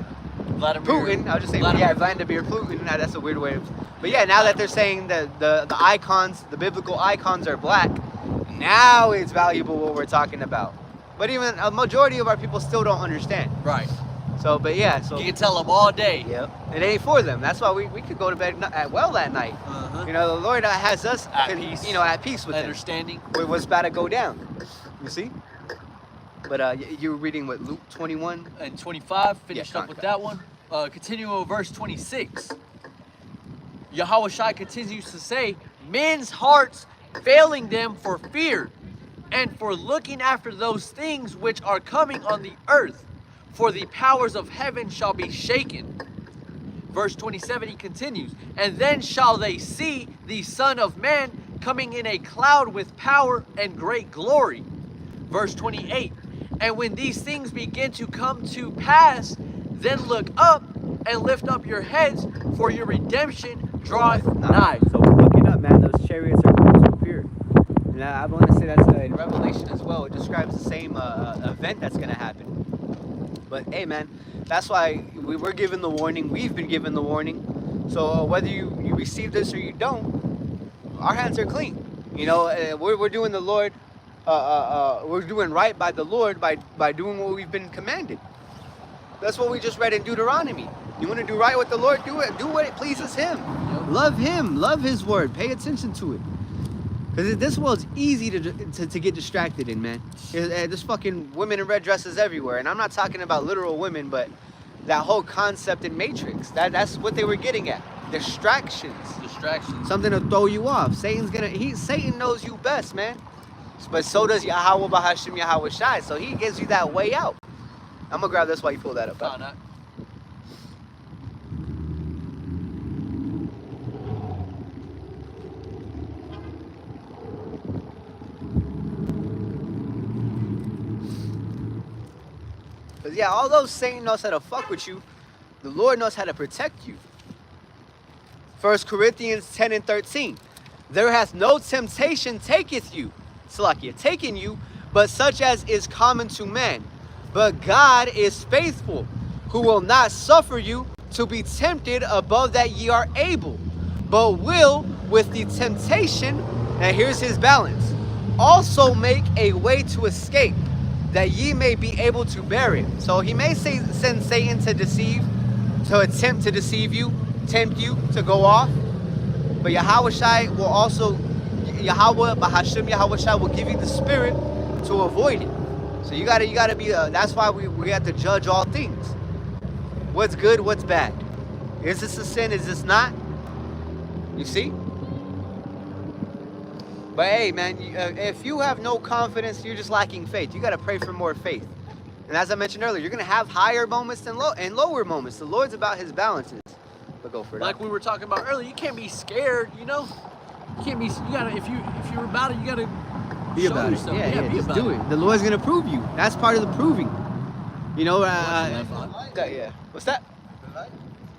Putin. I'll just say Vladimir. Vladimir Putin. Now that's a weird way of. But yeah, now that they're saying that the icons, the biblical icons, are black. Now it's valuable what we're talking about. But even a majority of our people still don't understand. Right. So, but yeah, so. You can tell them all day. Yep. It ain't for them. That's why we could go to bed well that night. You know, the Lord has us At peace. You know, at peace with Understanding. Him. With what's about to go down. You see? But you were reading what, Luke 21? And 25, finished Yeah, up with that one. Continuing with verse 26. Yahushua continues to say, men's hearts failing them for fear, and for looking after those things which are coming on the earth, for the powers of heaven shall be shaken. Verse 27, he continues, and then shall they see the Son of Man coming in a cloud with power and great glory. Verse 28, and when these things begin to come to pass, then look up and lift up your heads, for your redemption draweth nigh. So we're looking up, man. Those chariots are going to appear. And I want to say that's in Revelation as well. It describes the same event that's going to happen. But hey, man, that's why we were given the warning. We've been given the warning. So whether you receive this or you don't, our hands are clean. You know, we're doing the Lord. We're doing right by the Lord by doing what we've been commanded. That's what we just read in Deuteronomy. You want to do right with the Lord? Do it. Do what it pleases Him. Love Him. Love His word. Pay attention to it. Because this world's easy to get distracted in, man. There's fucking women in red dresses everywhere. And I'm not talking about literal women, but that whole concept in Matrix. That's what they were getting at. Distractions. Something to throw you off. Satan knows you best, man. But so does Yahweh b'Hashem Yahweh Shai. So he gives you that way out. I'm going to grab this while you pull that up. Because, yeah, although Satan knows how to fuck with you, the Lord knows how to protect you. 1 Corinthians 10 and 13. There hath no temptation taketh you, Salakia, taken you, but such as is common to man. But God is faithful, who will not suffer you to be tempted above that ye are able, but will with the temptation, and here's his balance, also make a way to escape, that ye may be able to bear it. So he may send Satan to deceive, to attempt to deceive you, tempt you to go off. But Yahweh will also, Yahweh Shai will give you the spirit to avoid it. So you gotta be, that's why we have to judge all things. What's good, what's bad. Is this a sin, is this not? You see? But hey, man, if you have no confidence, you're just lacking faith. You got to pray for more faith. And as I mentioned earlier, you're going to have higher moments and lower moments. The Lord's about his balances. But go for it. Like we were talking about earlier, you can't be scared, you know? You can't be, you gotta, if you're about it, you gotta be show about yourself. it. Yeah, be just about do it. The Lord's going to prove you. That's part of the proving. You know, yeah. What's that?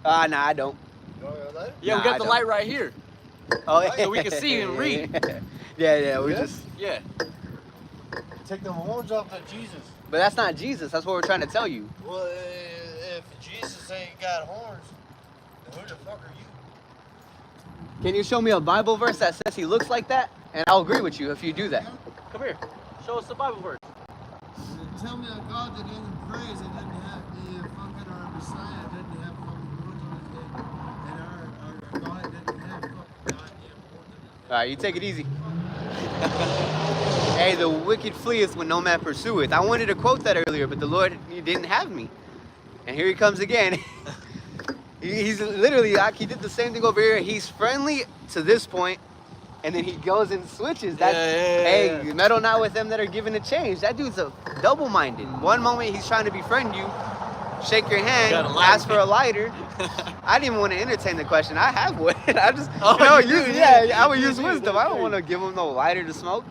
Nah, I don't. Yeah, we got the light right here. Oh, yeah. So we can see and read. Yeah, we just... Yeah. Take the horns off of Jesus. But that's not Jesus. That's what we're trying to tell you. Well, if Jesus ain't got horns, then who the fuck are you? Can you show me a Bible verse that says he looks like that? And I'll agree with you if you do that. Come here. Show us the Bible verse. Tell me a God that doesn't praise and doesn't have the fucking our Messiah doesn't have fucking horns on his head, and our God doesn't have fucking goddamn horns on his head. All right, you take it easy. Hey, the wicked fleeth when no man pursueth. I wanted to quote that earlier, but the Lord, he didn't have me. And here he comes again. He's literally, like, he did the same thing over here. He's friendly to this point, and then he goes and switches. That's, hey, meddle not with them that are given a change. That dude's a double-minded. One moment he's trying to befriend you, shake your hand, ask for a lighter. I didn't even want to entertain the question. I have one. I just, I would use wisdom. I don't want to give him no lighter to smoke.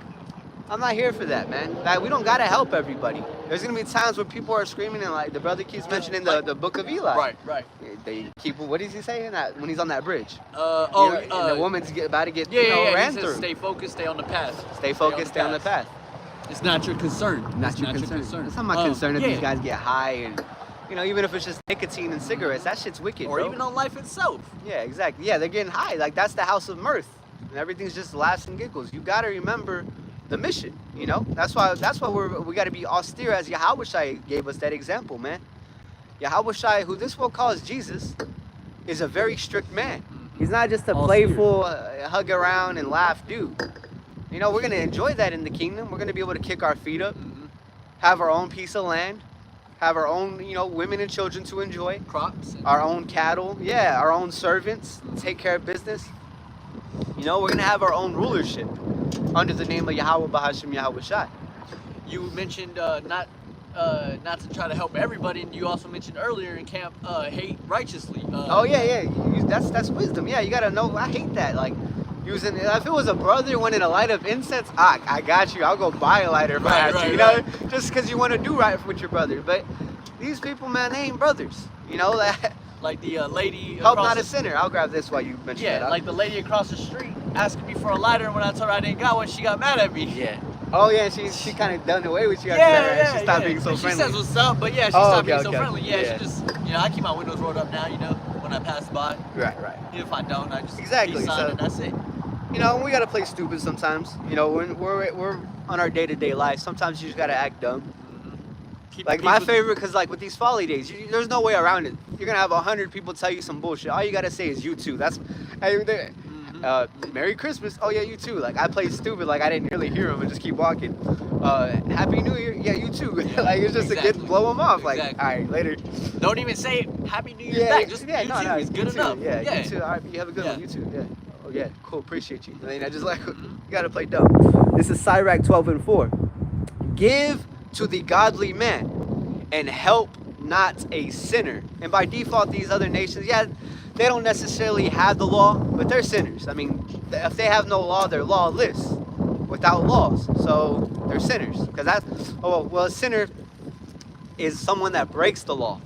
I'm not here for that, man. Like, we don't gotta help everybody. There's gonna be times when people are screaming, and like the brother keeps mentioning the book of Eli. Right. They keep. What does he say in that when he's on that bridge? And the woman's about to get ran through. Stay focused, stay on the path. Stay focused, stay on the path. It's not your concern. Not your concern. It's not my concern if these guys get high and, even if it's just nicotine and cigarettes, that shit's wicked, or bro. even on life itself. Yeah, exactly. Yeah, they're getting high. Like, that's the house of mirth, and everything's just laughs and giggles. You gotta remember the mission, That's why we got to be austere, as Yahweh Shai gave us that example, man. Yahweh Shai, who this world calls Jesus, is a very strict man. He's not just a playful, hug around and laugh dude. We're going to enjoy that in the kingdom. We're going to be able to kick our feet up, have our own piece of land, have our own, women and children to enjoy. Crops. Our own cattle, our own servants, take care of business. We're going to have our own rulership under the name of Yahweh Bahashim Yahweh Shai. You mentioned not to try to help everybody, and you also mentioned earlier in camp, hate righteously. That's wisdom. Yeah, you gotta know. I hate that. Like, using, if it was a brother wanting a light of incense, I got you. I'll go buy a lighter if I have to. Know, just because you want to do right with your brother. But these people, man, they ain't brothers. Like the lady. Help not a sinner. I'll grab this while you mention that. Yeah, like the lady across the street asking me for a lighter, and when I told her I didn't got one, she got mad at me. Yeah. Oh yeah, she kind of done away with you. Yeah. She stopped being so friendly. She says what's up, but she stopped being so okay. friendly. Yeah, she just, I keep my windows rolled up now. When I pass by. Right. If I don't, I just exactly. peace sign, and that's it. We gotta play stupid sometimes. When we're on our day-to-day life, sometimes you just gotta act dumb. Like my favorite, because like with these folly days, there's no way around it. You're gonna have 100 people tell you some bullshit. All you gotta say is you too. That's Merry Christmas. Oh yeah, you too. Like, I play stupid, like I didn't really hear them and just keep walking. Happy New Year. Yeah, you too. Like, it's just a good blow them off. Like, all right, later. Don't even say Happy New Year back. Just you too. It's good enough. Yeah, you too. All right, you have a good one. You too. Yeah. Oh yeah, cool. Appreciate you. I just like, you gotta play dumb. This is Sirach 12:4. Give to the godly man and help not a sinner. And by default, these other nations, they don't necessarily have the law, but they're sinners. I mean, if they have no law, they're lawless, without laws. So they're sinners. Because a sinner is someone that breaks the law.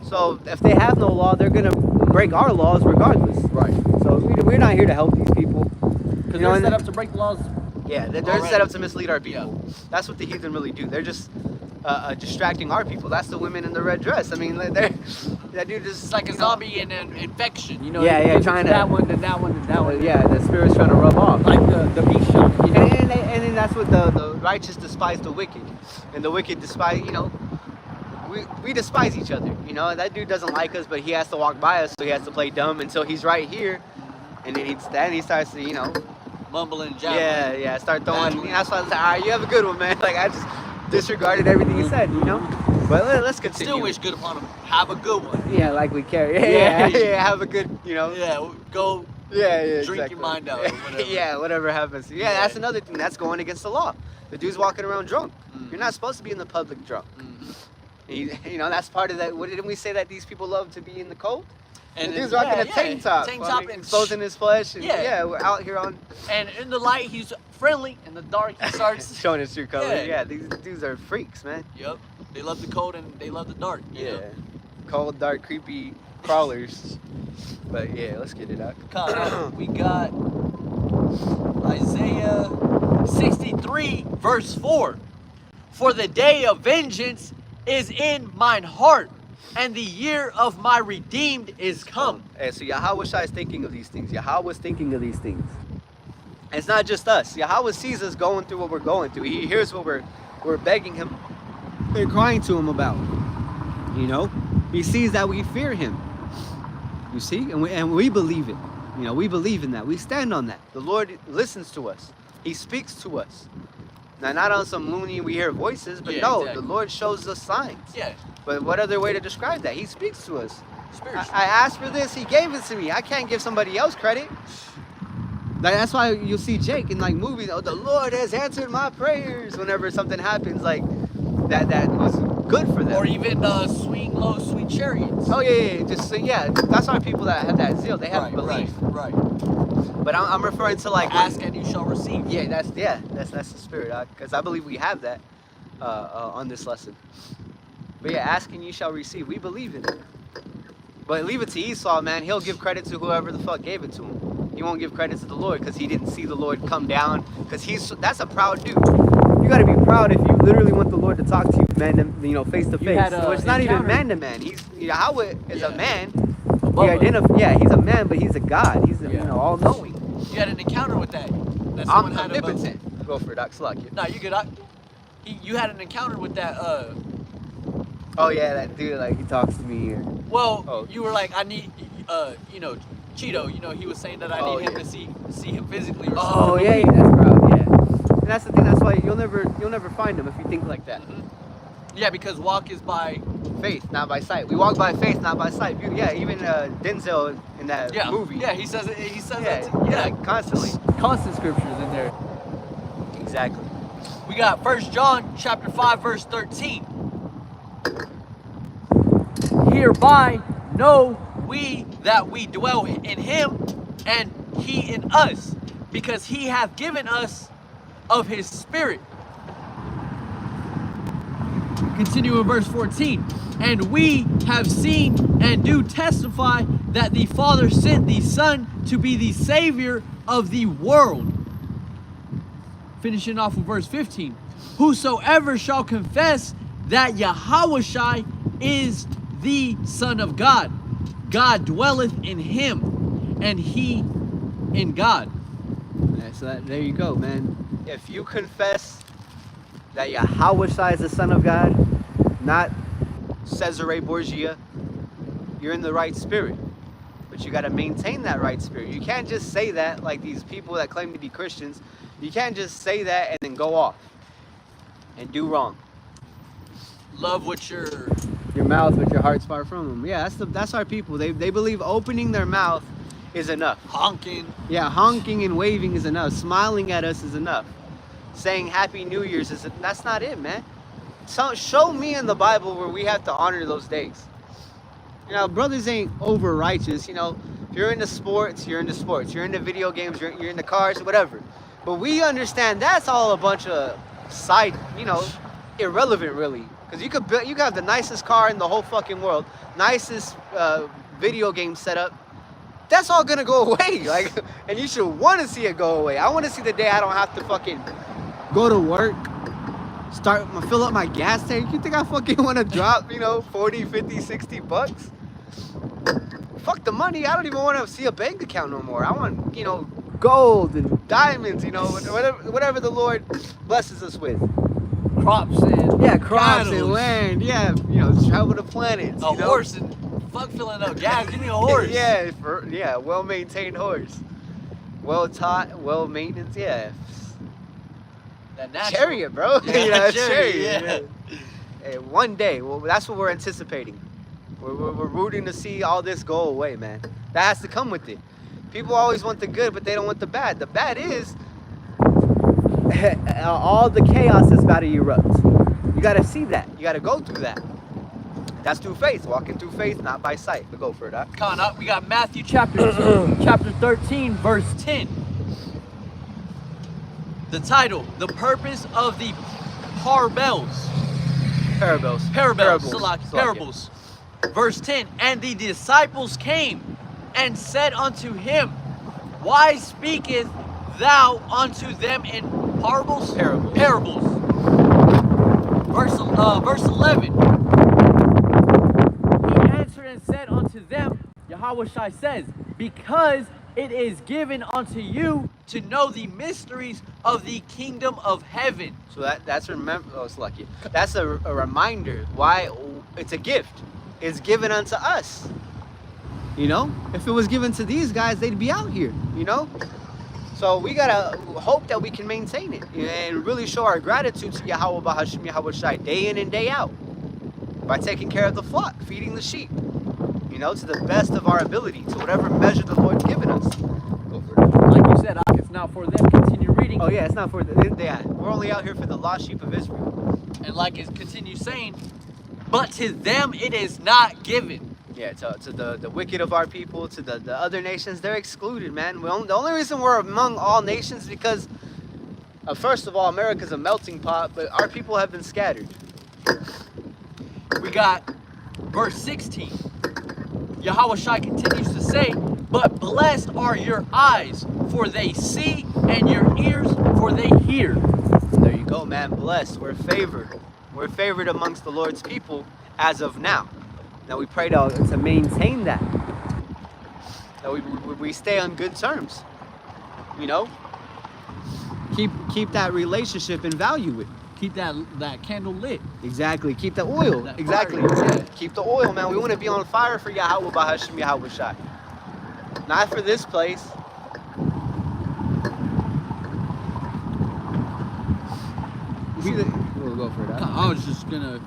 So if they have no law, they're gonna break our laws regardless. Right. So we're not here to help these people. Because You know, they're and- set up to break the laws. Yeah, they're Already. set up to mislead our people. That's what the heathen really do. They're just distracting our people. That's the women in the red dress. I mean, that dude is It's like a you know, zombie in an infection. You know, Yeah, it yeah, gives it trying to to- that one, to that one, to that one. Yeah, the spirit's trying to rub off. Like the beast shot. You know? And then that's what the righteous despise the wicked, and the wicked despise. You know, we despise each other. You know, that dude doesn't like us, but he has to walk by us, so he has to play dumb until he's right here, and then he starts to Mumbling, jabbering. yeah, start throwing. That's why I was like, all right, you have a good one, man. Like I just disregarded everything he said, you know. But let's continue. Still wish good upon him. Have a good one. Yeah, like we care. Yeah. Yeah. Have a good, Yeah, go. Yeah, Drink exactly. your mind out or whatever. Yeah, whatever happens. Yeah, Yeah. that's another thing. That's going against the law. The dude's walking around drunk. Mhm. You're not supposed to be in the public drunk. Mhm. You know, that's part of that. What didn't we say that these people love to be in the cold? And the dude's then- rocking yeah, a tank top. Tank I top mean, and exposing his flesh. And Yeah. yeah, we're out here on And in the light, he's friendly. In the dark, he starts. showing his true color. Yeah. Yeah, these dudes are freaks, man. Yep. They love the cold and they love the dark. You know? Cold, dark, creepy crawlers. But yeah, let's get it out. We got Isaiah 63, verse 4. For the day of vengeance is in mine heart, and the year of my redeemed is come. Hey, so Yahweh Shai is thinking of these things. Yahweh is thinking of these things. And it's not just us. Yahweh sees us going through what we're going through. He hears what we're begging him and crying to him about. You know, he sees that we fear him. You see, and we believe it. You know, we believe in that. We stand on that. The Lord listens to us. He speaks to us. Now, not on some loony, we hear voices, but Yeah, no, exactly. the Lord shows us signs. Yeah, But what other way to describe that? He speaks to us. spiritual. I asked for this, he gave it to me. I can't give somebody else credit. Like that's why you'll see Jake in like movies. Oh, the Lord has answered my prayers. Whenever something happens, like that was good for them. Or even Swing Low, Sweet Chariots. Oh yeah. Just that's our people that have that zeal. They have belief. Right. But I'm referring to like Ask and you shall receive. Yeah, that's the spirit. Because I believe we have that on this lesson. But yeah, ask and you shall receive. We believe in it. But leave it to Esau, man. He'll give credit to whoever the fuck gave it to him. He won't give credit to the Lord because he didn't see the Lord come down. Because that's a proud dude. You gotta be proud if you literally want the Lord to talk to you, man. Face to face. had a So it's not even encounter. man to man. Yahweh is a Yeah. man. Above us. He's a man, but he's a God. He's all knowing. You had an encounter with that. That someone had above- Omnipotent. Go for it, Doc. Slack you. No, you good. You had an encounter with that. Oh yeah, that dude. Like he talks to me here. Well, Oh. you were like, I need, Cheeto. He was saying that I Oh, need him yeah. to see him physically. Or Oh something. yeah, that's proud. Yeah. And that's the thing. That's why you'll never find him if you think like that. Yeah, because walk is by. Faith, not by sight. We walk by faith, not by sight. Yeah, even Denzel in that Yeah. movie. Yeah, he says it. He says Yeah, that. Too. Yeah, constantly. constant scriptures in there. Exactly. We got 1 John chapter 5 verse 13. Hereby know we that we dwell in him and he in us, because he hath given us of his spirit. Continue in verse 14. And we have seen and do testify that the Father sent the Son to be the Savior of the world. Finishing off with verse 15. Whosoever shall confess that Yahushai is the Son of God, God dwelleth in him, and he in God. Yeah, so there you go, man. If you confess that Yahweh is the Son of God, not Cesare Borgia, you're in the right spirit. But you got to maintain that right spirit. You can't just say that like these people that claim to be Christians. You can't just say that and then go off and do wrong. Love what your Mouth, but your heart's far from them. Yeah, that's our people. They believe opening their mouth is enough. honking. Yeah, honking and waving is enough. Smiling at us is enough. Saying Happy New Year's that's not it, man. So show me in the Bible where we have to honor those days. You know, brothers ain't over righteous. You know, if you're into sports, you're into sports. You're into video games, you're into cars, whatever. But we understand that's all a bunch of side, irrelevant really. Because you could have the nicest car in the whole fucking world, nicest video game setup. That's all gonna go away. Like, and you should want to see it go away. I want to see the day I don't have to fucking go to work, fill up my gas tank. You think I fucking want to drop, 40, 50, 60 bucks? Fuck the money. I don't even want to see a bank account no more. I want, gold and diamonds, whatever the Lord blesses us with. Crops and Crops cattle. and land. Yeah, travel the planets. A horse and fuck filling up gas. Give me a horse. Well-maintained horse. Well-taught, well-maintenance, yeah. That natural. Chariot, bro. Yeah, chariot. yeah. Hey, one day, well, that's what we're anticipating. We're rooting to see all this go away, man. That has to come with it. People always want the good, but they don't want the bad. The bad is all the chaos that's about to erupt. You got to see that. You got to go through that. That's through faith. Walking through faith, not by sight. But go for it, Coming up, we got Matthew chapter 13, verse 10. The title, the purpose of the parables. Parables. Parables. Verse 10, and the disciples came and said unto him, why speakest thou unto them in parables? Parables. Verse 11. He answered and said unto them, Yahushua says, because it is given unto you to know the mysteries of the kingdom of heaven. So that's it's lucky. That's a reminder why it's a gift. It's given unto us. If it was given to these guys, they'd be out here, So we gotta hope that we can maintain it and really show our gratitude to Yahweh Bahashim Yahushai day in and day out by taking care of the flock, feeding the sheep, to the best of our ability, to whatever measure the Lord's given us. Go for it. Like you said, it's not for them. Continue reading. Oh yeah, it's not for we're only out here for the lost sheep of Israel. And like it continues saying, but to them it is not given. Yeah, to the wicked of our people, to the other nations, they're excluded, man. The only reason we're among all nations is because, first of all, America's a melting pot, but our people have been scattered. We got verse 16. Yahushua continues to say, but blessed are your eyes, for they see, and your ears, for they hear. There you go, man. Blessed. We're favored. We're favored amongst the Lord's people as of now. Now we pray to maintain that. That we stay on good terms. Keep that relationship and value it. Keep that candle lit. Exactly. Keep the oil. That Exactly. fire, yeah. Keep the oil, man. We want to be on fire for Yahweh Bahashim Yahweh Shai. Not for this place. We'll go for that. I was just gonna,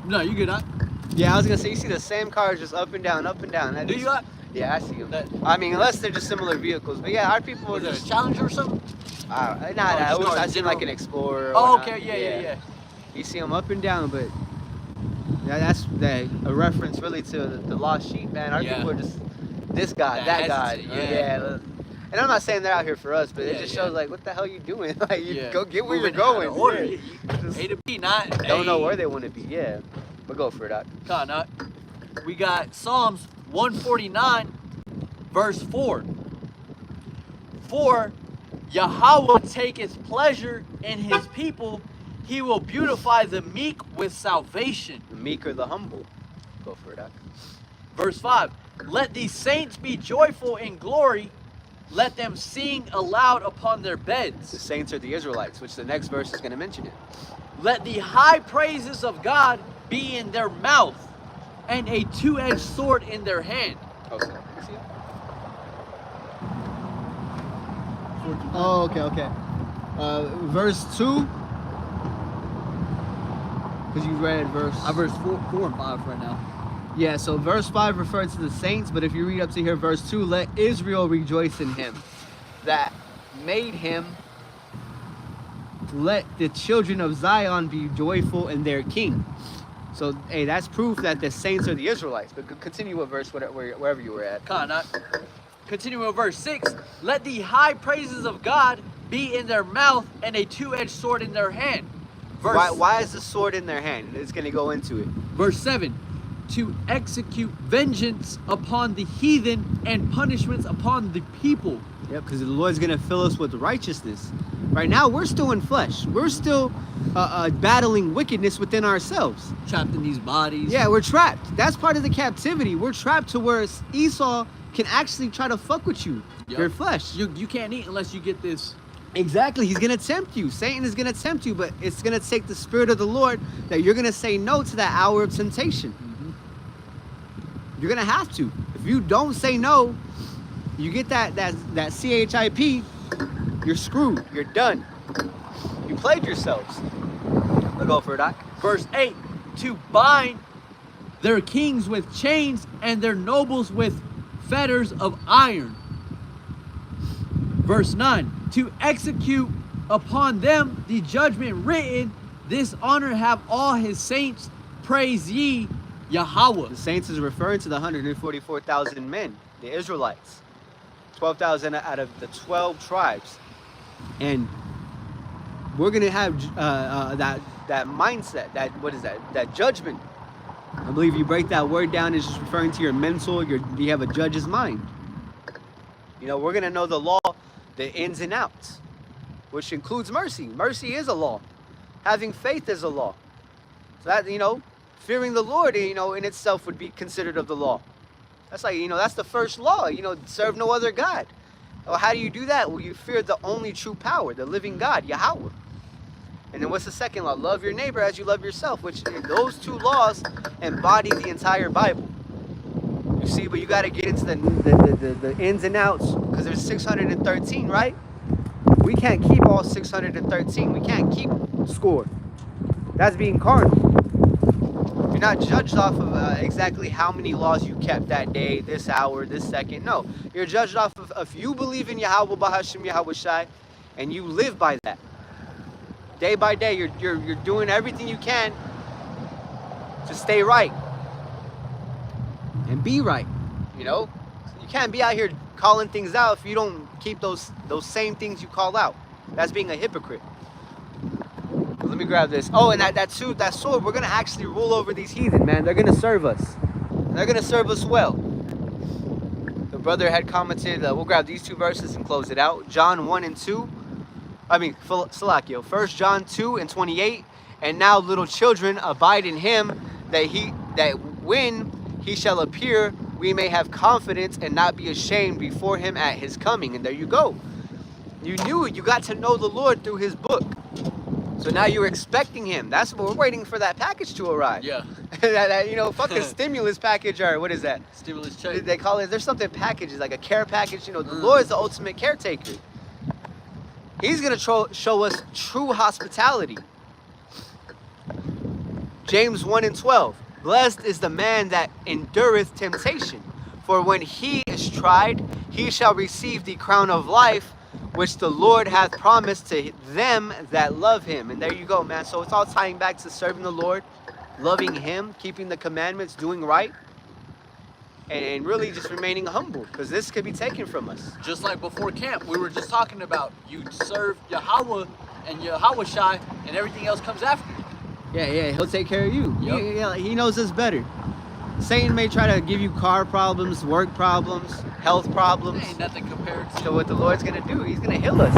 no, you good, Yeah, I was gonna say, you see the same cars just up and down. Do you got? Yeah, I see them. I mean, unless they're just similar vehicles. But yeah, our people are Was it just... a Challenger or something? I seen like an Explorer. Oh, okay, yeah. You see them up and down, but that's a reference really to the lost sheep, man. Our people are just this guy, that guy. Yeah. And I'm not saying they're out here for us, but it just shows like, what the hell you doing? Like, go get where you're going. Order. Yeah. A to B, not Don't know where they want to be. Yeah, but go for it. Doc. We got Psalms 149, verse 4. For Yahweh taketh pleasure in his people, he will beautify the meek with salvation. The meek or the humble. Go for it. Verse 5. Let these saints be joyful in glory, let them sing aloud upon their The beds. saints are the Israelites, which the next verse is going to mention it. Let the high praises of God be in their mouth, and a two-edged sword in their hand. Okay. Oh, okay. Verse 2. Because you read verse... Verse 4 and 5 right now. Yeah, so verse 5 refers to the saints, but if you read up to here, verse 2, let Israel rejoice in him that made him. Let the children of Zion be joyful in their king. So, hey, that's proof that the saints are the Israelites. But continue with verse wherever you were at. Continue with verse 6. Let the high praises of God be in their mouth and a two-edged sword in their hand. Why is the sword in their hand? It's going to go into it. Verse 7, to execute vengeance upon the heathen and punishments upon the people. Yep, because the Lord's going to fill us with righteousness. Right now, we're still in flesh. We're still battling wickedness within ourselves. Trapped in these bodies. Yeah, we're trapped. That's part of the captivity. We're trapped to where Esau can actually try to fuck with you, Yep. your flesh. You can't eat unless you get this. Exactly. He's going to tempt you. Satan is going to tempt you, but it's going to take the Spirit of the Lord that you're going to say no to that hour of temptation. You're going to have to. If you don't say no, you get that CHIP, you're screwed. You're done. You played yourselves. I'll go for it, Doc. Verse 8, to bind their kings with chains and their nobles with fetters of iron. Verse 9, to execute upon them the judgment written, this honor have all his saints, praise ye Yahweh. The saints is referring to the 144,000 men, the Israelites. 12,000 out of the 12 tribes. And we're going to have that mindset, that judgment. I believe you break that word down, it's just referring to your mental, you have a judge's mind. You know, we're going to know the law, the ins and outs, which includes mercy. Mercy is a law. Having faith is a law. So that, you know, fearing the Lord, you know, in itself would be considered of the law. That's like, you know, that's the first law, you know, serve no other God. Well, how do you do that? Well, you fear the only true power, the living God, Yahweh. And then what's the second law? Love your neighbor as you love yourself, which those two laws embody the entire Bible. You see, but you got to get into the ins and outs, because there's 613, right? We can't keep all 613. We can't keep score. That's being carnal. You're not judged off of exactly how many laws you kept that day, this hour, this second. No, you're judged off of if you believe in Yahweh Bahashim Yahweh Shai, and you live by that. Day by day, you're doing everything you can to stay right and be right. You know, you can't be out here calling things out if you don't keep those same things you call out. That's being a hypocrite. Let me grab this. Oh, and that sword, we're gonna actually rule over these heathen, man. They're gonna serve us. They're gonna serve us well. The brother had commented. We'll grab these two verses and close it out. John 1 and 2. Salakio. 1 John 2 and 28. And now, little children, abide in him, that when he shall appear, we may have confidence and not be ashamed before him at his coming. And there you go. You knew it. You got to know the Lord through his book. So now you're expecting him. That's what we're waiting for, that package to arrive. Yeah. that, you know, fucking stimulus package, or what is that? Stimulus check. They call it, there's something packages, like a care package. You know, the Lord is the ultimate caretaker. He's going to show us true hospitality. James 1 and 12. Blessed is the man that endureth temptation. For when he is tried, he shall receive the crown of life, which the Lord hath promised to them that love him. And there you go, man. So it's all tying back to serving the Lord, loving him, keeping the commandments, doing right, and really just remaining humble, because this could be taken from us. Just like before camp, we were just talking about, you serve Yahweh and Yahweh Shai, and everything else comes after you. Yeah, he'll take care of you. Yep. He knows us better. Satan may try to give you car problems, work problems, health problems. Ain't nothing compared to So what the Lord's going to do, he's going to heal us.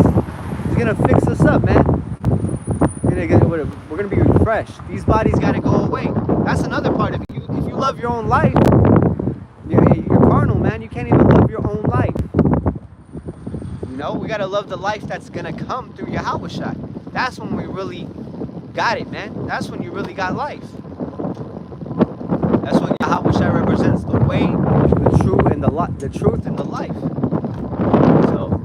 He's going to fix us up, man. We're going to be refreshed. These bodies got to go away. That's another part of it. If you love your own life, you're carnal, man. You can't even love your own life. You know, we got to love the life that's going to come through Yahweh Shai. That's when we really got it, man. That's when you really got life. That's what Yahweh Shai represents, the way, the truth, and the life. So,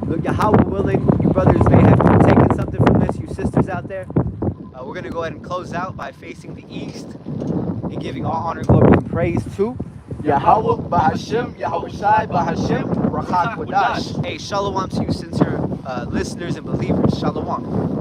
look, Yahweh willing, you brothers may have taken something from this, you sisters out there. We're going to go ahead and close out by facing the east and giving all honor, glory, and praise to Yahweh, Bahashim, Yahweh Shai, Bahashim, Rachak Wadash. Hey, shalom to you, sincere listeners and believers. Shalom.